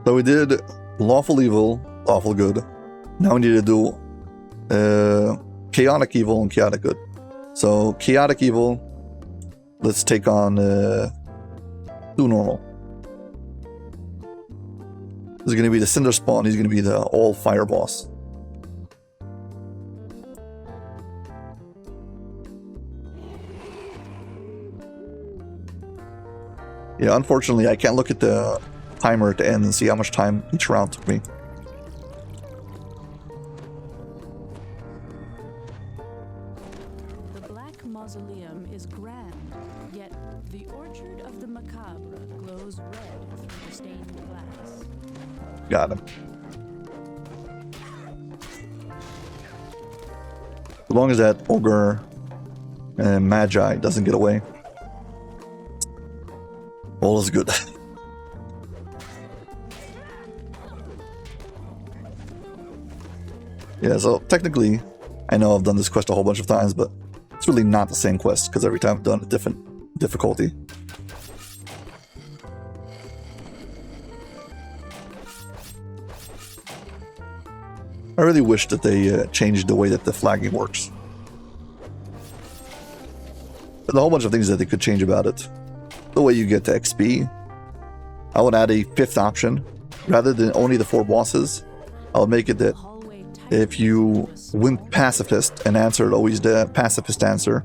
So we did Lawful Evil, Lawful Good. Now we need to do Chaotic Evil and Chaotic Good. So Chaotic Evil, let's take on Do Normal. This is going to be the Cinderspawn. He's going to be the all-fire boss. Yeah, unfortunately, I can't look at the timer at the end and see how much time each round took me. The Black Mausoleum is grand, yet the Orchard of the Macabre glows red through the stained glass. Got him. As long as that ogre and magi doesn't get away, all is good. Yeah, so technically, I know I've done this quest a whole bunch of times, but it's really not the same quest, because every time I've done a different difficulty. I really wish that they changed the way that the flagging works. There's a whole bunch of things that they could change about it. The way you get to XP. I would add a 5th option. Rather than only the 4 bosses, I would make it that if you win Pacifist and answered always the Pacifist answer,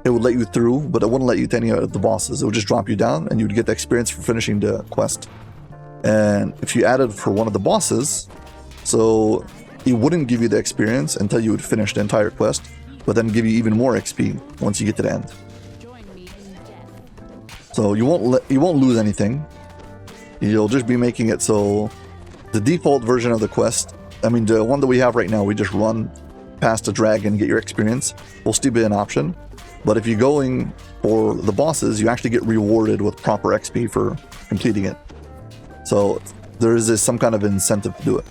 it would let you through, but it wouldn't let you to any of the bosses. It would just drop you down, and you'd get the experience for finishing the quest. And if you added for one of the bosses, so it wouldn't give you the experience until you would finish the entire quest, but then give you even more XP once you get to the end. So you won't lose anything. You'll just be making it so the default version of the quest, I mean the one that we have right now, we just run past the dragon, get your experience, will still be an option. But if you're going for the bosses, you actually get rewarded with proper XP for completing it. So there is some kind of incentive to do it.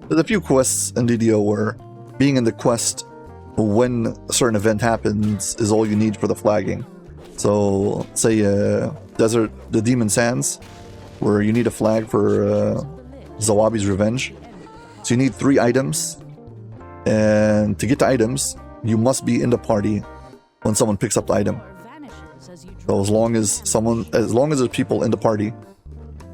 There's a few quests in DDO where being in the quest when a certain event happens is all you need for the flagging. So, say Desert, the Demon Sands, where you need a flag for Zawabi's Revenge. So you need 3 items, and to get the items, you must be in the party when someone picks up the item. So as long as there's people in the party,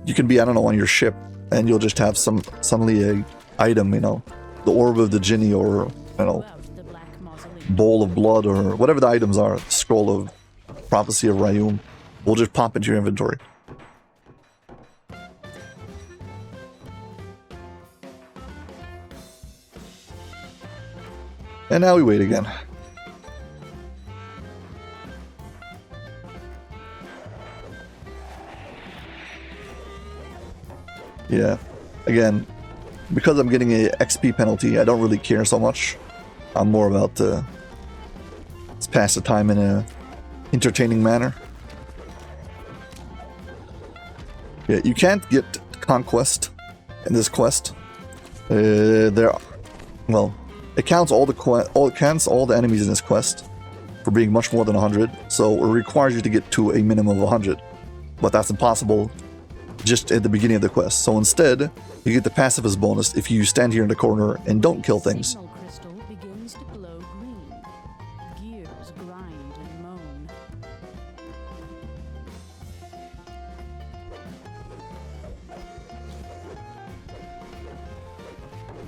you can be, I don't know, on your ship, and you'll just have suddenly a item, you know, the Orb of the Jinni, or, you know, Bowl of Blood, or whatever the items are, Scroll of Prophecy of Ryum, will just pop into your inventory. And now we wait again. Yeah, again, because I'm getting a XP penalty, I don't really care so much. I'm more about let's pass the time in a entertaining manner. Yeah, you can't get Conquest in this quest. It counts all the enemies in this quest for being much more than 100, so it requires you to get to a minimum of 100. But that's impossible just at the beginning of the quest. So instead, you get the pacifist bonus if you stand here in the corner and don't kill things. Crystal begins to glow green. Gears grind and moan.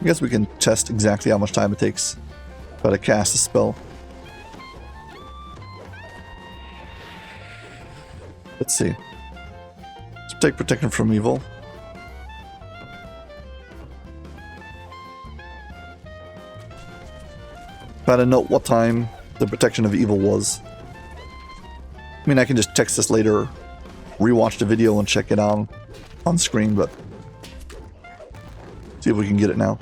I guess we can test exactly how much time it takes to try to cast a spell. Let's see. Let's take Protection from Evil. Try to note what time the Protection of Evil was. I mean, I can just text this later, rewatch the video and check it out on screen, but see if we can get it now.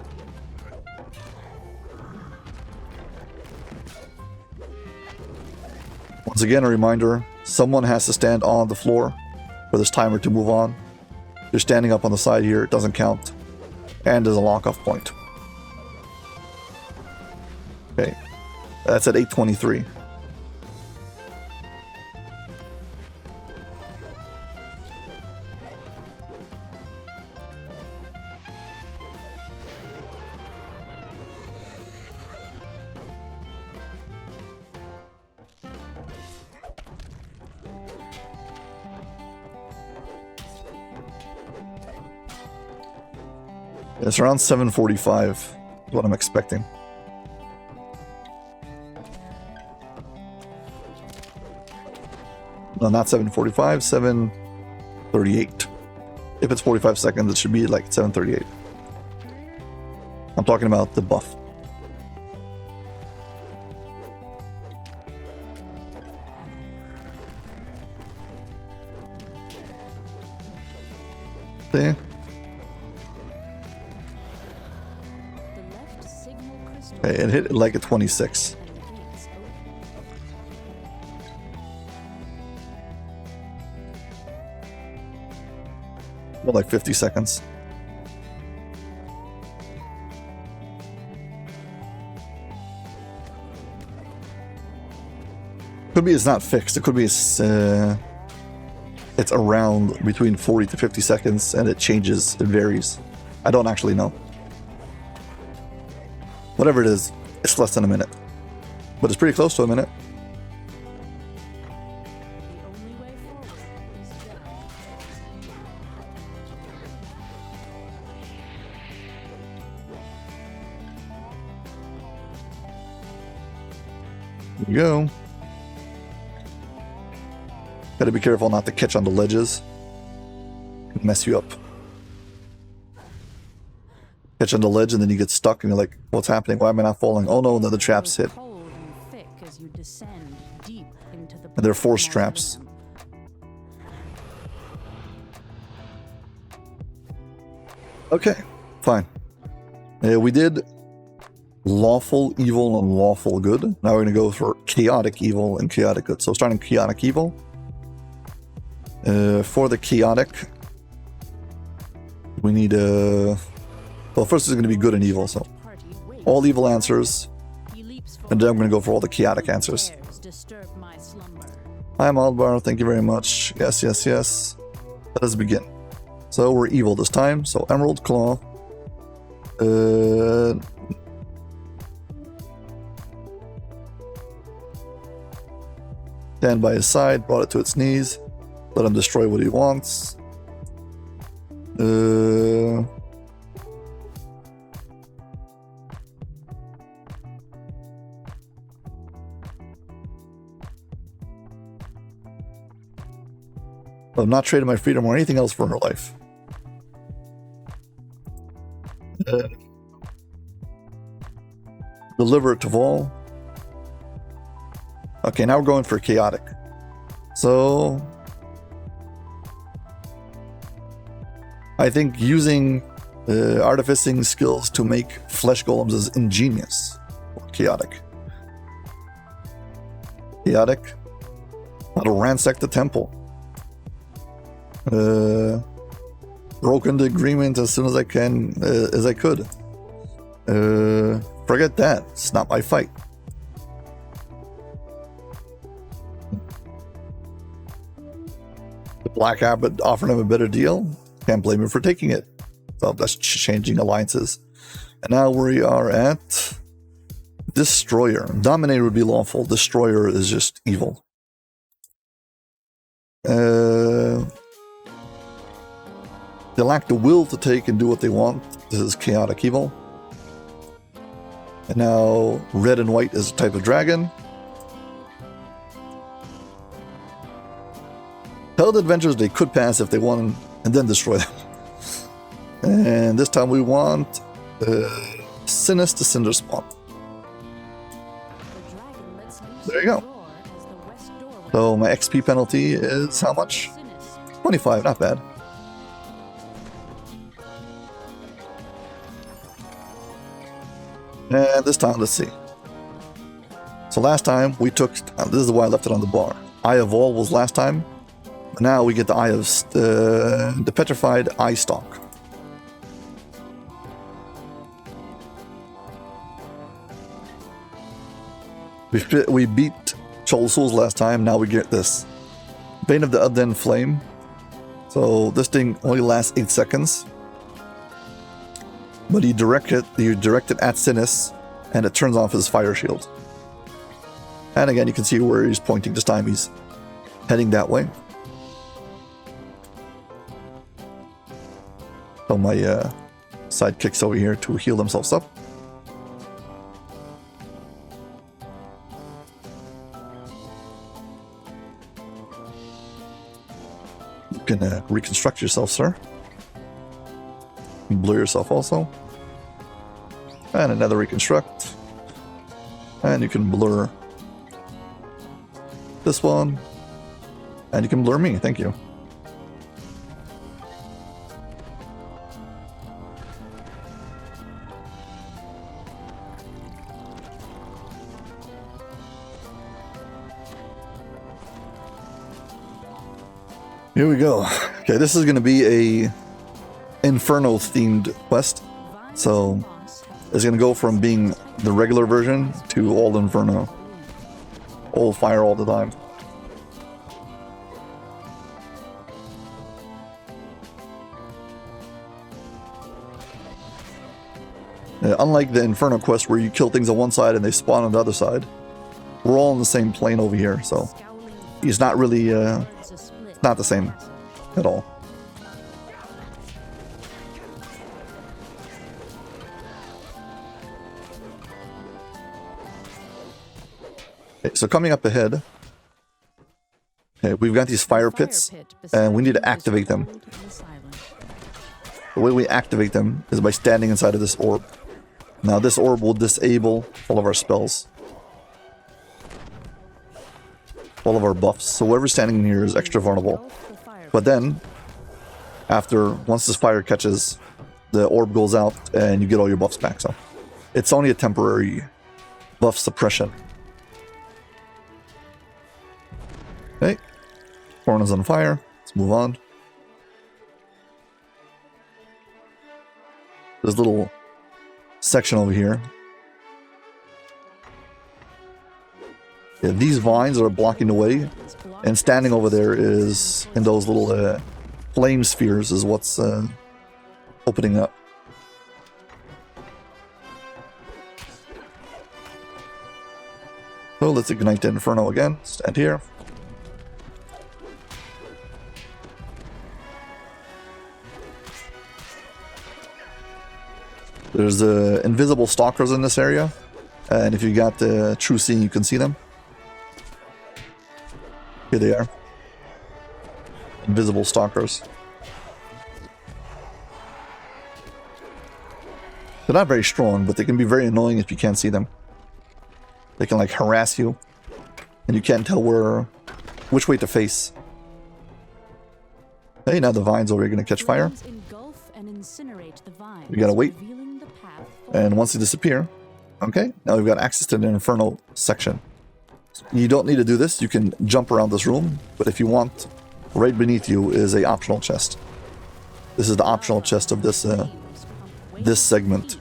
Once again, a reminder, someone has to stand on the floor for this timer to move on. If you're standing up on the side here, it doesn't count. And there's a lock-off point. Okay, that's at 8:23. It's around 7:45 is what I'm expecting. No, not 7:45, 7:38. If it's 45 seconds, it should be like 7:38. I'm talking about the buff. See? The left signal crystal Okay, it hit like a 26. and the gates open. Well, like 50 seconds. Could be it's not fixed. It could be it's around between 40 to 50 seconds and it changes, it varies. I don't actually know. Whatever it is, it's less than a minute. But it's pretty close to a minute. The only way forward is down. There you go. Gotta be careful not to catch on the ledges. It'll mess you up. Catch on the ledge and then you get stuck and you're like, what's happening? Why am I not falling? Oh no, the traps hit. Cold and thick as you descend deep into the And they're force black traps. mausoleum. Okay, fine. We did lawful evil and lawful good. Now we're gonna go for chaotic evil and chaotic good. So starting chaotic evil. For the chaotic, we need well, first it's going to be good and evil, so Party waits. all evil answers, He leaps and then I'm forward. going to go for all the chaotic answers. Dares disturb my slumber. I'm Aldbar, thank you very much. Yes, yes, yes. Let us begin. So we're evil this time, so Emerald Claw. Stand by his side, brought it to its knees. Let him destroy what he wants. I'm not trading my freedom or anything else for her life. Deliver it to Vol. Okay, now we're going for chaotic. So I think using artificing skills to make flesh golems is ingenious. Chaotic. Chaotic. How to ransack the temple. Broken the agreement as soon as I can, as I could. Forget that. It's not my fight. The Black Abbot offered him a better deal. Can't blame him for taking it. So that's changing alliances. And now we are at Destroyer. Dominator would be lawful. Destroyer is just evil. They lack the will to take and do what they want. This is chaotic evil. And now red and white is a type of dragon. Held adventures they could pass if they want and then destroy them. And this time we want Cinnis to Cinderspawn. The dragon lets loose There you go. the roar as the west doorway So my XP penalty is how much? Cinnis 25, not bad. And this time, let's see. So last time we took, this is why I left it on the bar. Eye of All was last time. Now we get the Eye of the Petrified Eye Stalk. We beat Cholthulzz last time, now we get this. Bane of the Udden Flame. So this thing only lasts 8 seconds. But you direct it at Cinnis, and it turns off his fire shield. And again, you can see where he's pointing. This time he's heading that way. So my sidekicks over here to heal themselves up. You can reconstruct yourself, sir. Blur yourself also. And another reconstruct. And you can blur this one. And you can blur me, thank you. Here we go. Okay, this is going to be a Inferno-themed quest. So it's going to go from being the regular version to all Inferno. All fire all the time. Unlike the Inferno quest where you kill things on one side and they spawn on the other side, we're all on the same plane over here, so it's not really, it's not the same at all. Okay, so coming up ahead, okay, we've got these fire pits, and we need to activate them. The way we activate them is by standing inside of this orb. Now this orb will disable all of our spells. All of our buffs. So whoever's standing here is extra vulnerable. But then, once this fire catches, the orb goes out and you get all your buffs back. So it's only a temporary buff suppression. Okay. Corner's on fire. Let's move on. There's a little section over here. Yeah, these vines are blocking the way, and standing over there is in those little flame spheres is what's opening up. So let's ignite the Inferno again. Stand here. There's invisible stalkers in this area, and if you got the true seeing, you can see them. Here they are. Invisible stalkers. They're not very strong, but they can be very annoying if you can't see them. They can like harass you, and you can't tell which way to face. Hey, now the vines over here are going to catch fire. We gotta wait. And once they disappear, okay, now we've got access to the Inferno section. You don't need to do this, you can jump around this room, but if you want, right beneath you is a optional chest. This is the optional chest of this this segment.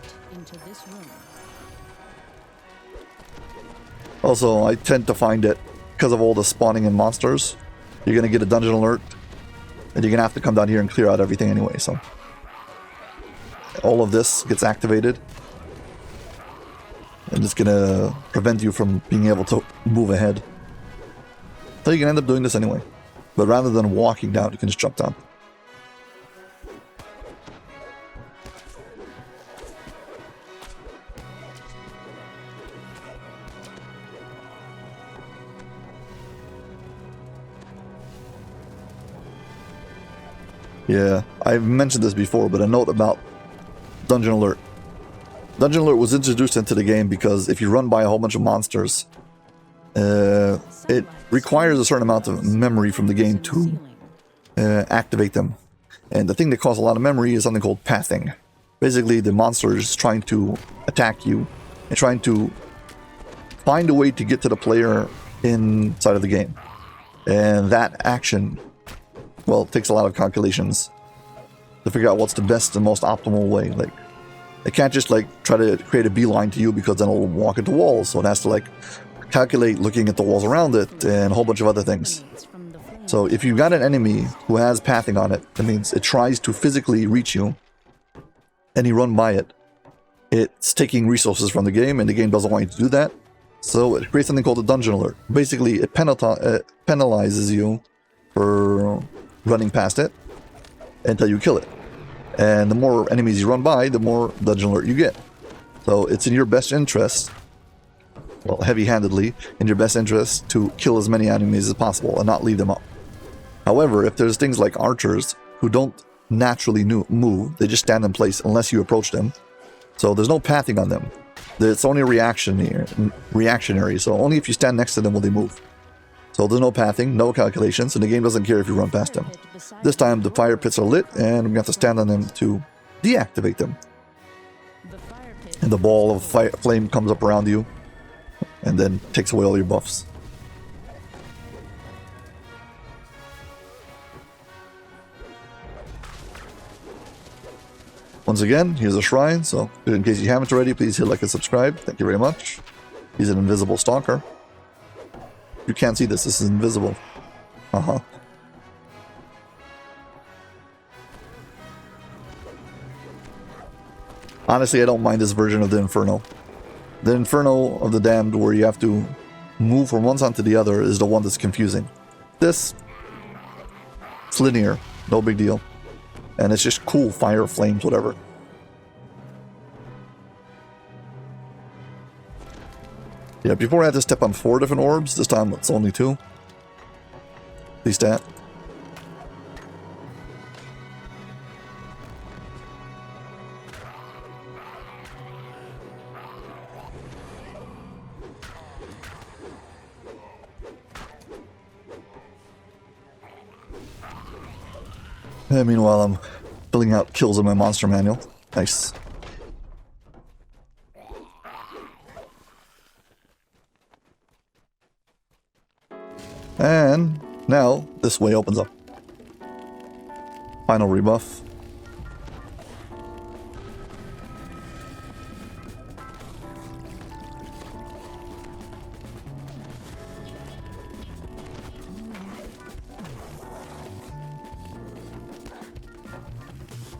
Also, I tend to find that because of all the spawning in monsters, you're gonna get a dungeon alert, and you're gonna have to come down here and clear out everything anyway, so all of this gets activated, and it's gonna prevent you from being able to move ahead. So you can end up doing this anyway, but rather than walking down, you can just jump down. Yeah, I've mentioned this before, but a note about Dungeon Alert. Dungeon Alert was introduced into the game because if you run by a whole bunch of monsters, it requires a certain amount of memory from the game to activate them. And the thing that costs a lot of memory is something called pathing. Basically, the monster is trying to attack you and trying to find a way to get to the player inside of the game. And that action, well, it takes a lot of calculations to figure out what's the best and most optimal way. Like, it can't just like try to create a beeline to you because then it'll walk into walls. So it has to like calculate looking at the walls around it and a whole bunch of other things. So if you've got an enemy who has pathing on it, that means it tries to physically reach you and you run by it. It's taking resources from the game and the game doesn't want you to do that. So it creates something called a Dungeon Alert. Basically, it penalizes you for running past it until you kill it. And the more enemies you run by, the more Dungeon Alert you get. So it's in your best interest, well, heavy-handedly, in your best interest to kill as many enemies as possible and not leave them up. However, if there's things like archers who don't naturally move, they just stand in place unless you approach them. So there's no pathing on them. It's only reactionary, so only if you stand next to them will they move. So there's no pathing, no calculations, and the game doesn't care if you run past them. This time the fire pits are lit, and we have to stand on them to deactivate them. And the ball of flame comes up around you, and then takes away all your buffs. Once again, here's a shrine, so in case you haven't already, please hit like and subscribe. Thank you very much. He's an invisible stalker. You can't see this. This is invisible. Uh-huh. Honestly, I don't mind this version of the Inferno. The Inferno of the Damned, where you have to move from one side to the other, is the one that's confusing. This, it's linear. No big deal. And it's just cool. Fire, flames, whatever. Yeah, before I had to step on 4 different orbs. This time it's only 2. At least that. And meanwhile, I'm filling out kills in my monster manual. Nice. And now this way opens up. Final rebuff.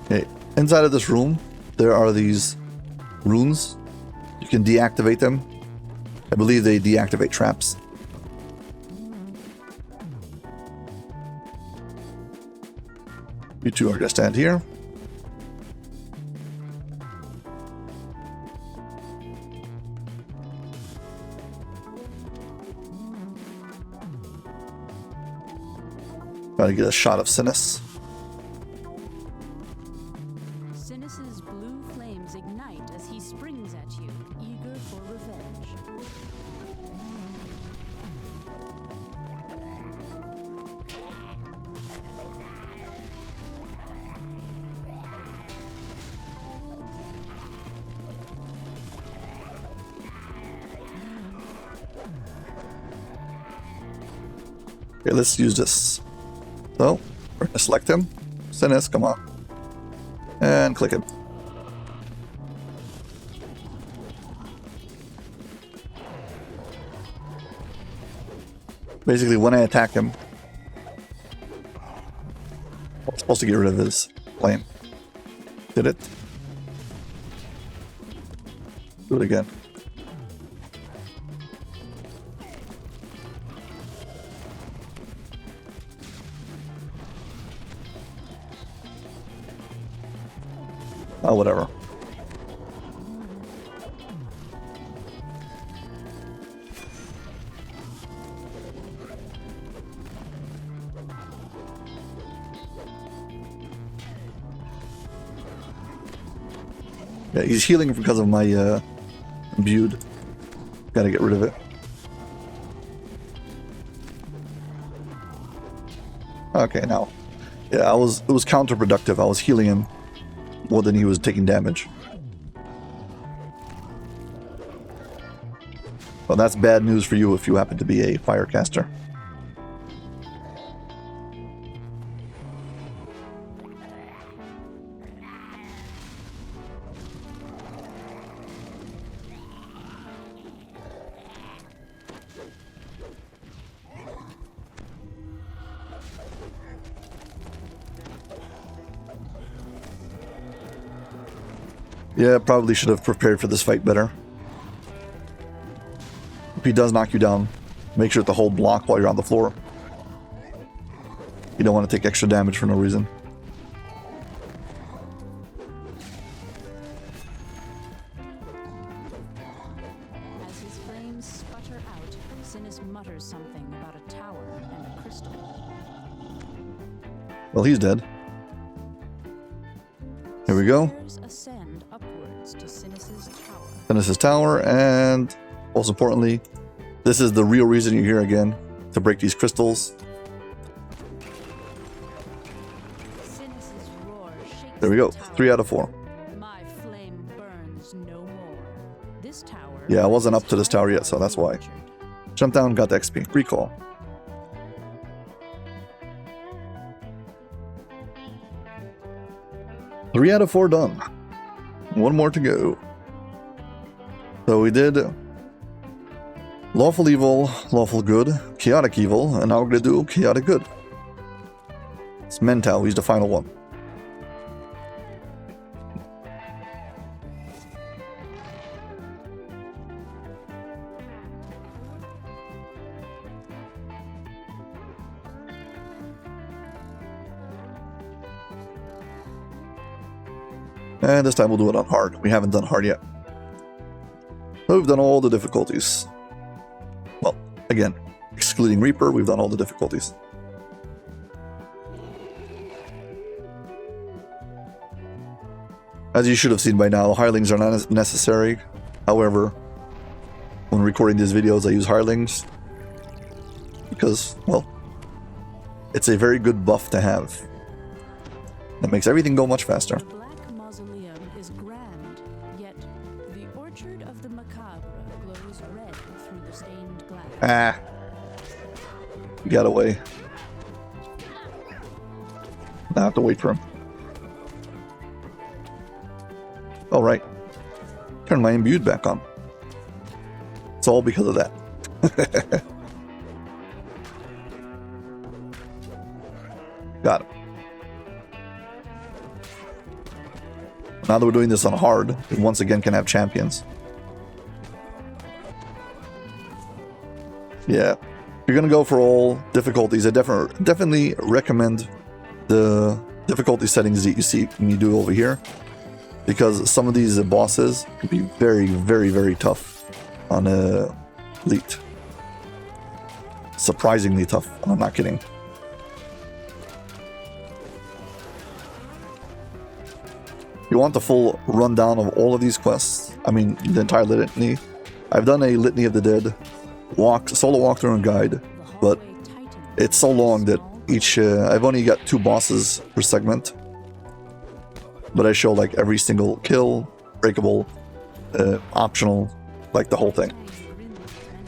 Okay, inside of this room, there are these runes. You can deactivate them. I believe they deactivate traps. You two are going to stand here. Gotta get a shot of Cinnis. Cinnis's blue flames ignite as he springs at you, eager for revenge. Okay, let's use this. So, we're gonna select him. Cinnis, come on. And click it. Basically, when I attack him, I'm supposed to get rid of his flame. Did it? Do it again. Oh, whatever. Yeah, he's healing because of my imbued. Gotta get rid of it. Okay, now. Yeah, it was counterproductive. I was healing him more than he was taking damage. Well, that's bad news for you if you happen to be a firecaster. Yeah, probably should have prepared for this fight better. If he does knock you down, make sure to hold block while you're on the floor. You don't want to take extra damage for no reason. As his flames sputter out, Cinnis mutters something about a tower and a crystal. Well, he's dead. Here we go. Stairs ascend upwards to Cinnis's tower. Cinnis's tower, and most importantly, this is the real reason you're here again, to break these crystals. Cinnis's roar shakes There we go. the tower. 3 out of 4. My flame burns no more. This tower. Yeah, I wasn't is up to this tower yet, so that's why. orchard. Jump down, got the XP. Recall. 3 out of 4 done. One more to go. So we did Lawful Evil, Lawful Good, Chaotic Evil, and now we're going to do Chaotic Good. It's Mentau, he's the final one. And this time we'll do it on hard. We haven't done hard yet. So we've done all the difficulties. Well, again, excluding Reaper, we've done all the difficulties. As you should have seen by now, hirelings are not necessary. However, when recording these videos, I use hirelings because, well, it's a very good buff to have. That makes everything go much faster. Ah. He got away. Now I have to wait for him. All right. Turn my imbued back on. It's all because of that. Got it. Now that we're doing this on hard, we once again can have champions. Yeah, if you're gonna go for all difficulties, I definitely recommend the difficulty settings that you see when you do over here, because some of these bosses can be very, very, very tough on Elite. Surprisingly tough, I'm not kidding. You want the full rundown of all of these quests, I mean the entire litany. I've done a Litany of the Dead solo walkthrough and guide, but it's so long that each I've only got 2 bosses per segment, but I show like every single kill, breakable, optional, like the whole thing.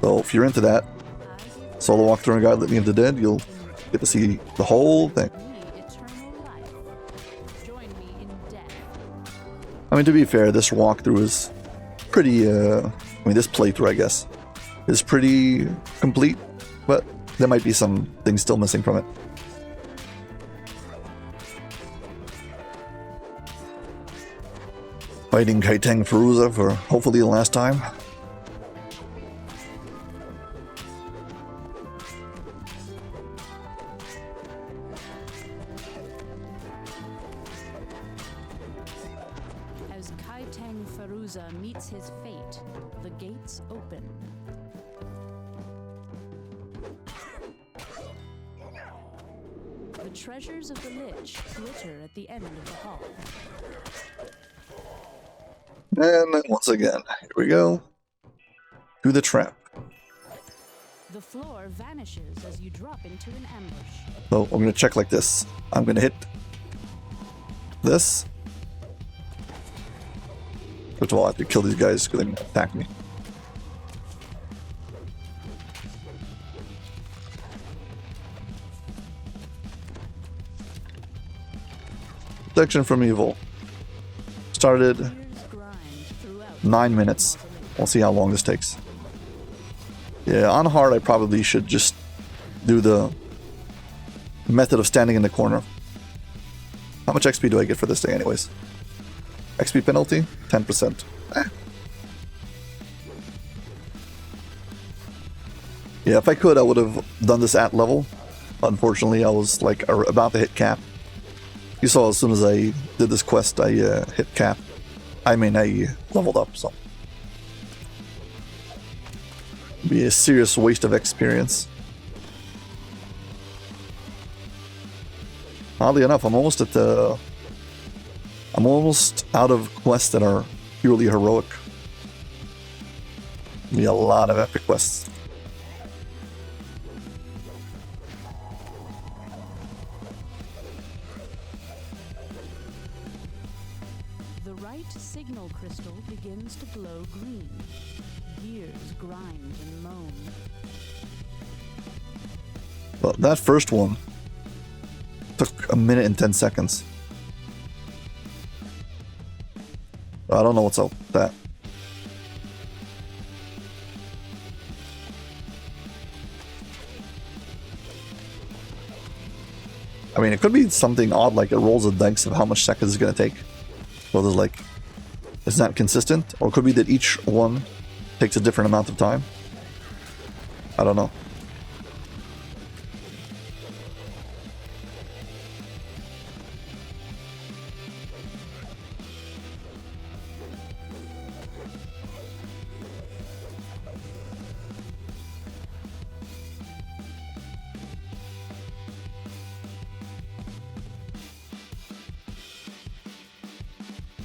So if you're into that, solo walkthrough and guide Litany of the Dead, you'll get to see the whole thing. I mean, to be fair, this walkthrough is pretty, this playthrough, I guess, is pretty complete, but there might be some things still missing from it. Fighting Kaiteng Feruza for hopefully the last time. As Kaiteng Feruza meets his fate, the gates open. The treasures of the Lich glitter at the end of the hall. And then once again, here we go. To the trap. The floor vanishes as you drop into an ambush. So I'm going to check like this. I'm going to hit this. First of all, I have to kill these guys because they can attack me. Protection from evil. Started 9 minutes. We'll see how long this takes. Yeah, on hard I probably should just do the method of standing in the corner. How much XP do I get for this thing anyways? XP penalty? 10%. Yeah, if I could I would have done this at level. Unfortunately I was like about to hit cap. You saw as soon as I did this quest I hit cap. I mean I leveled up, so it'd be a serious waste of experience. Oddly enough, I'm almost out of quests that are purely heroic. Be a lot of epic quests. The right signal crystal begins to glow green. Gears grind and moan. Well, that first one took 1 minute and 10 seconds. I don't know what's up with that. I mean, it could be something odd, like it rolls the dice of how much seconds it's gonna take. So there's like, it's not consistent, or it could be that each one takes a different amount of time. I don't know.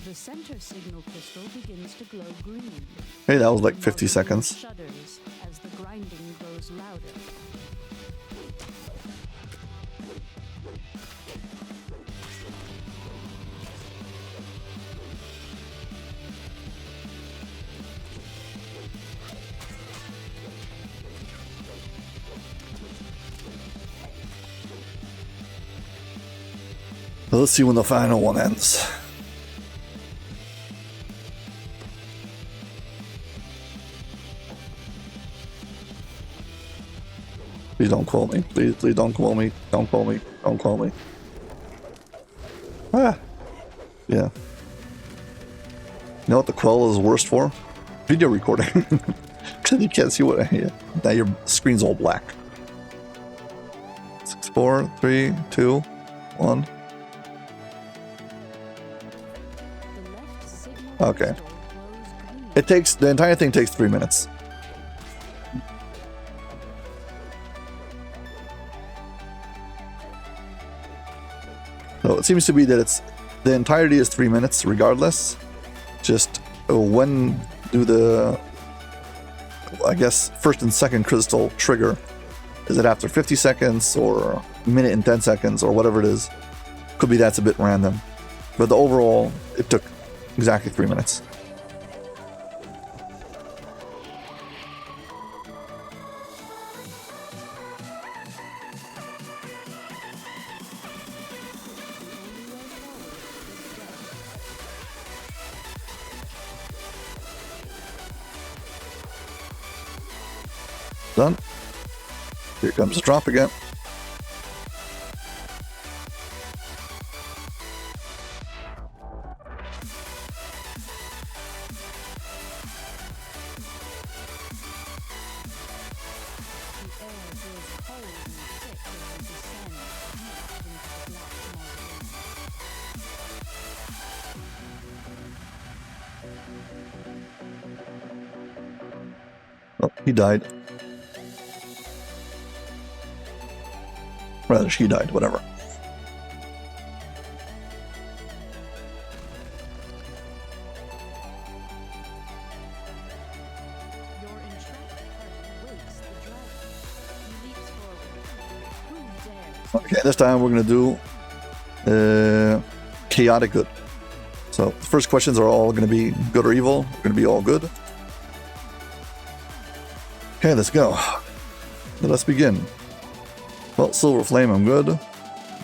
The center signal crystal begins to glow green. Hey, that was like 50 seconds. Shudders as the grinding grows louder. Let's see when the final one ends. Please don't call me. Please don't call me. Don't call me. Don't call me. Ah. Yeah. You know what the quell is worst for? Video recording. Because you can't see what I hear. Now your screen's all black. 6, 4, 3, 2, 1. Okay. It takes, the entire thing takes 3 minutes. So it seems to be that it's, the entirety is 3 minutes regardless. Just when do the, I guess, first and second crystal trigger? Is it after 50 seconds or a minute and 10 seconds or whatever it is? Could be that's a bit random. But the overall, it took exactly 3 minutes. Done. Here comes the drop again. Oh, he died. Rather, she died, whatever. Okay, this time we're gonna do chaotic good. So the first questions are all gonna be good or evil. They're gonna be all good. Okay, let's go. Let's begin. Well, Silver Flame, I'm good.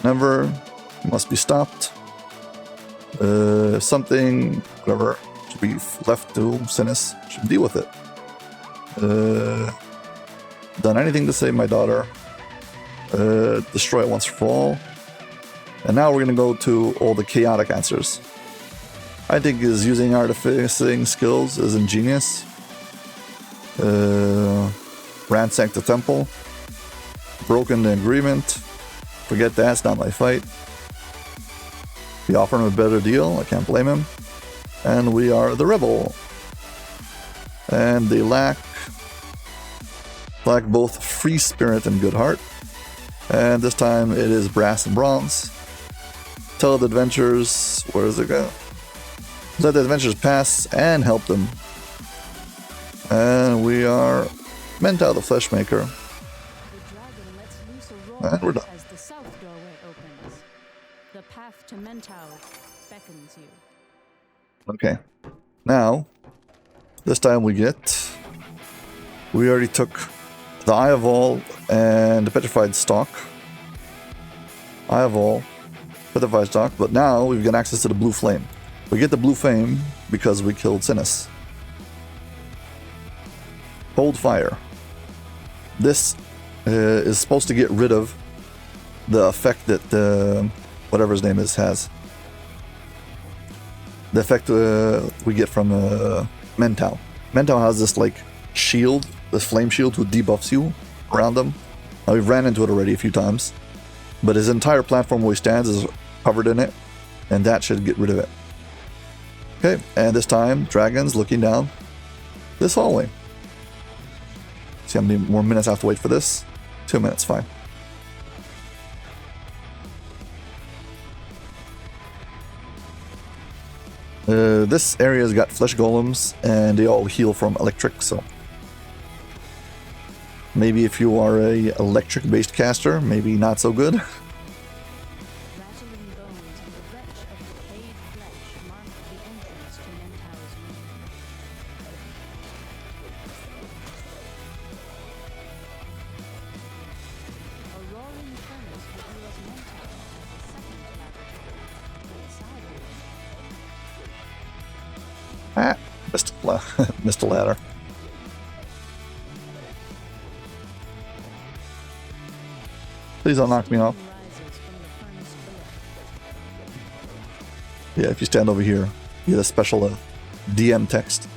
Never. Must be stopped. Something, whatever, should be left to Cinnis. Should deal with it. Done anything to save my daughter. Destroy it once for all. And now we're gonna go to all the chaotic answers. I think his using artificing skills is ingenious. Ransack the temple. Broken the agreement. Forget that, it's not my fight. We offer him a better deal, I can't blame him. And we are the rebel. And they lack both free spirit and good heart. And this time it is brass and bronze. Tell the adventurers, where does it go? Let the adventurers pass and help them. And we are Mentau the Fleshmaker. And we're done. As the south doorway opens, the path to Mentau beckons you. Okay. Now, this time we already took the Eye of All and the Petrified Stalk. Eye of All, Petrified Stalk, but now we've got access to the Blue Flame. We get the Blue Flame, because we killed Cinnis. Cold Fire. This is supposed to get rid of the effect that whatever his name is has. The effect we get from Mentau. Mentau has this like shield, this flame shield who debuffs you around him. Now, we've ran into it already a few times, but his entire platform where he stands is covered in it, and that should get rid of it. Okay, and this time, dragons looking down this hallway. See how many more minutes I have to wait for this? 2 minutes, fine. This area's got flesh golems, and they all heal from electric, so maybe if you are a electric-based caster, maybe not so good. Rattling bones and the wretch of decayed flesh mark the entrance to Mentau's room. A roaring furnace reveals Mentau as a second laboratory. Inside Missed a ladder. Please don't knock me off. rises from the furnace below. Yeah, if you stand over here, you get a special DM text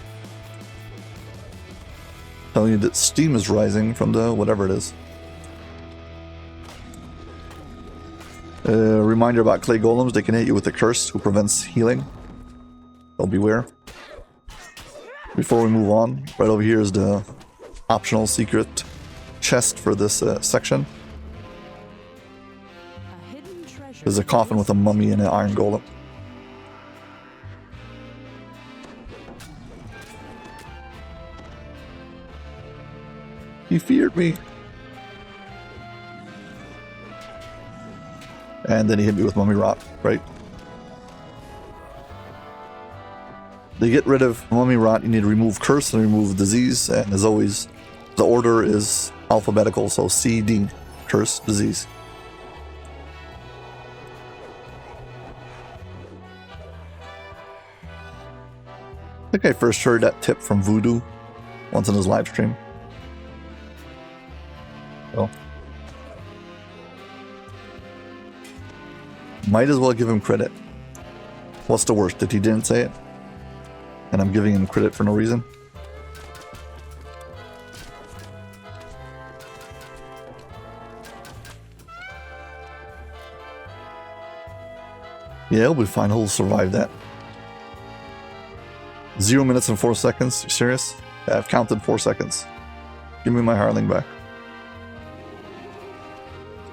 telling you that steam is rising from the whatever it is. Reminder about clay golems, they can hit you with a curse who prevents healing. So beware. Before we move on, right over here is the optional secret chest for this section. A hidden treasure. There's a coffin with a mummy and an iron golem. He feared me. And then he hit me with mummy rot, right? To get rid of mummy rot, you need to remove curse and remove disease. And as always, the order is alphabetical, so C, D, curse, disease. I think I first heard that tip from Voodoo once in his live stream. So, might as well give him credit. What's the worst? That he didn't say it? And I'm giving him credit for no reason? Yeah, he'll be fine. He'll survive that. 0 minutes and 4 seconds. You serious? Yeah, I've counted 4 seconds. Give me my Harling back.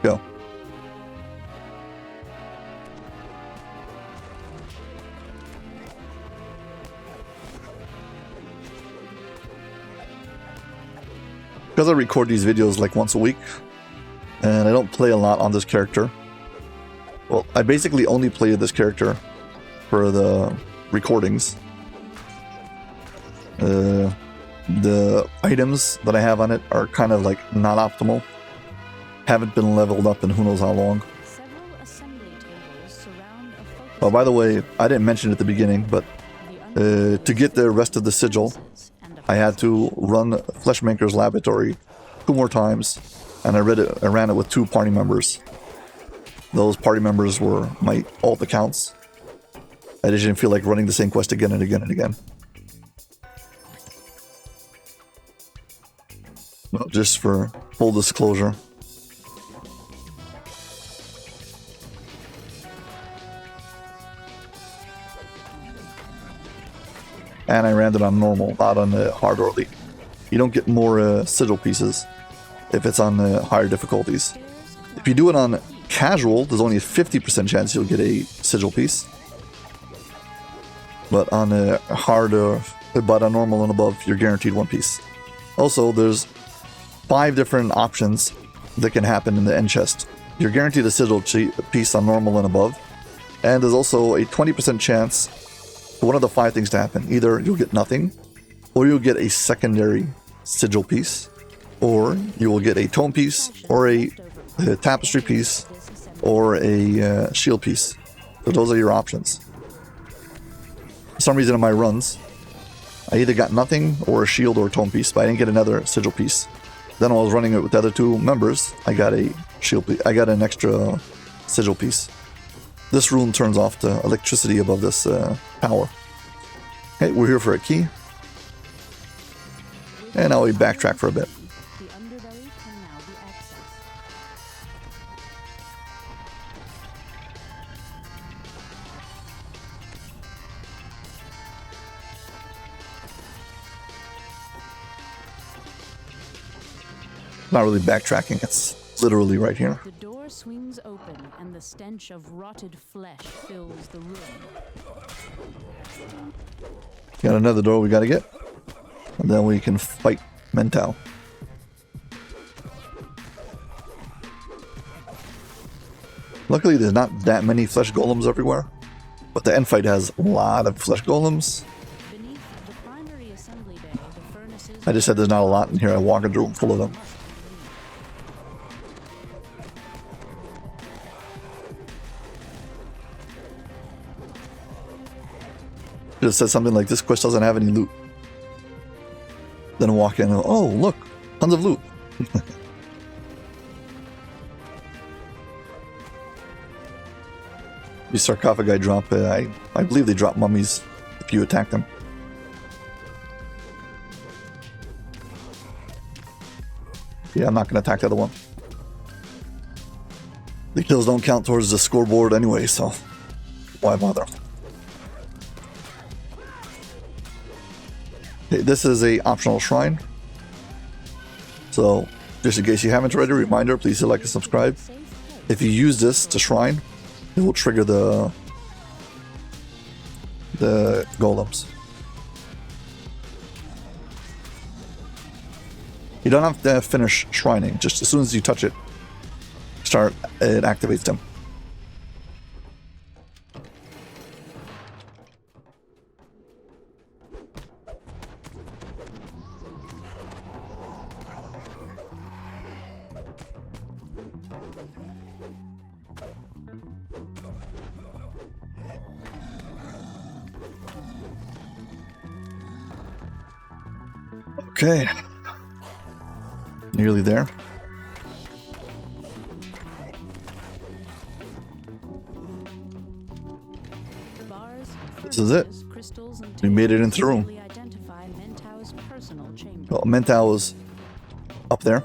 Go. Because I record these videos like once a week, and I don't play a lot on this character. Well, I basically only play this character for the recordings. The items that I have on it are kind of like not optimal. Haven't been leveled up in who knows how long. Several assembly tables surround a focus. Oh, by the way, I didn't mention it at the beginning, but to get the rest of the sigil, I had to run Fleshmaker's Laboratory 2 more times, and I ran it with 2 party members. Those party members were my alt accounts. I didn't feel like running the same quest again and again and again. Well, just for full disclosure. And I ran it on normal, not on the hard or elite. You don't get more sigil pieces if it's on higher difficulties. If you do it on casual, there's only a 50% chance you'll get a sigil piece. But on hard, but on normal and above, you're guaranteed 1 piece. Also, there's 5 different options that can happen in the end chest. You're guaranteed a sigil piece on normal and above. And there's also a 20% chance for one of the 5 things to happen. Either you'll get nothing, or you'll get a secondary sigil piece, or you will get a tome piece, or a tapestry piece, or a shield piece. So those are your options. For some reason in my runs, I either got nothing or a shield or a tome piece, but I didn't get another sigil piece. Then when I was running it with the other two members, I got a shield piece. I got an extra sigil piece. This rune turns off the electricity above this power. Okay, we're here for a key. And now we backtrack for a bit. The underbelly can now be accessed. Not really backtracking, it's literally right here. The door swings open and the stench of rotted flesh fills the room. Got another door we gotta get. And then we can fight Mentau. Luckily there's not that many flesh golems everywhere. But the end fight has a lot of flesh golems. Beneath the primary assembly bay, the furnaces... I just said there's not a lot in here. I walk into a room full of them. It just said something like, this quest doesn't have any loot. Then I walk in and, oh, look, tons of loot. These sarcophagi drop, I believe they drop mummies if you attack them. Yeah, I'm not going to attack the other one. The kills don't count towards the scoreboard anyway, so why bother? Okay, this is a optional shrine. So, just in case you haven't already, reminder, please hit like and subscribe. If you use this to shrine, it will trigger the golems. You don't have to finish shrining, just as soon as you touch it, it activates them. Okay, nearly there. Bars, This is it. crystals, and We made it into the room. tables identify Mentau's personal chamber. Well, Mentau is up there.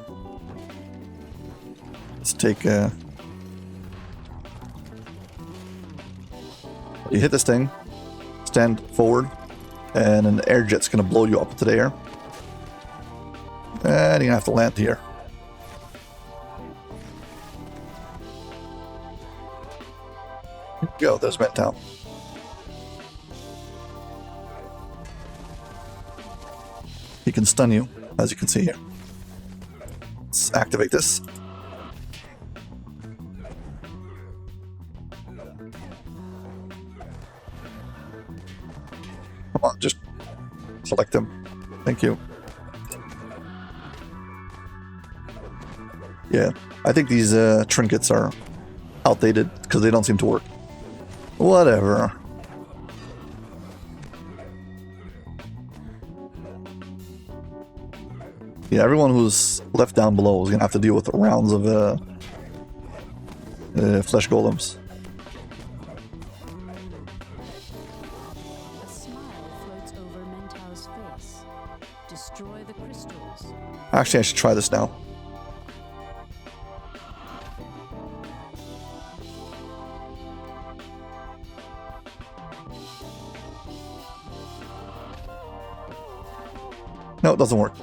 Let's take you hit this thing, stand forward, and an air jet's gonna blow you up into the air. And you're gonna have to land here. Here we go, there's Mentau. He can stun you, as you can see here. Let's activate this. Come on, just select him. Thank you. Yeah, I think these trinkets are outdated because they don't seem to work. Whatever. Yeah, everyone who's left down below is gonna have to deal with rounds of flesh golems. A smile floats over Mentau's face. Destroy the crystals. Actually, I should try this now. No, it doesn't work.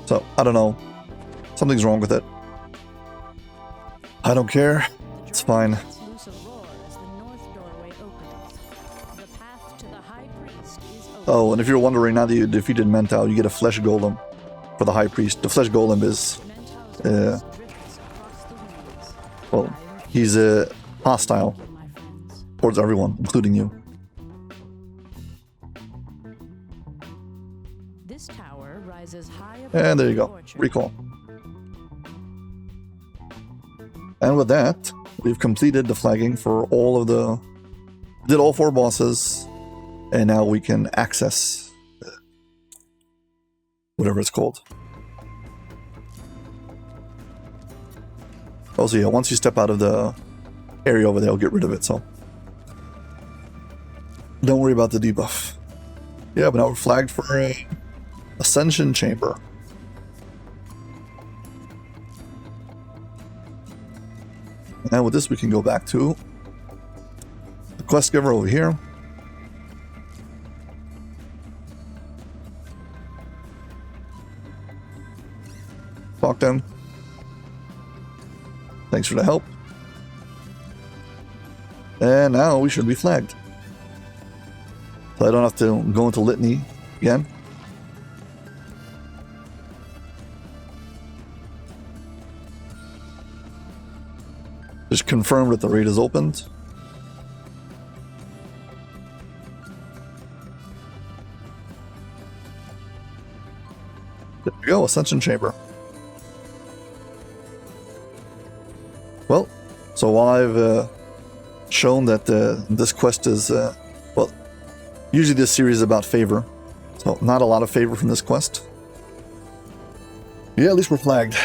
So, I don't know. Something's wrong with it. I don't care. It's fine. Lets loose a roar as the north doorway opens. The path to the high priest is open. Oh, and if you're wondering, now that you defeated Mentau, you get a flesh golem for the high priest. The flesh golem is, Mentau's voice drifts across the winds. well, he's hostile My friends. towards everyone, including you. This tower rises high above And there you the go. orchard. Recall. And with that, we've completed the flagging for all of the... Did all 4 bosses. And now we can access whatever it's called. Also, yeah, once you step out of the area over there, I'll get rid of it, so don't worry about the debuff. Yeah, but now we're flagged for a Ascension Chamber. And with this, we can go back to the quest giver over here. Talk to him. Thanks for the help. And now we should be flagged. So I don't have to go into Litany again. Just confirm that the raid is opened. There we go, Ascension Chamber. Well, so while I've shown that this quest is, well, usually this series is about favor, so not a lot of favor from this quest. Yeah, at least we're flagged.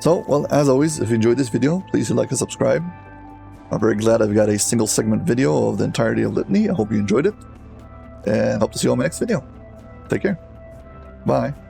So, well, as always, if you enjoyed this video, please like and subscribe. I'm very glad I've got a single segment video of the entirety of Litany. I hope you enjoyed it, and hope to see you on my next video. Take care. Bye.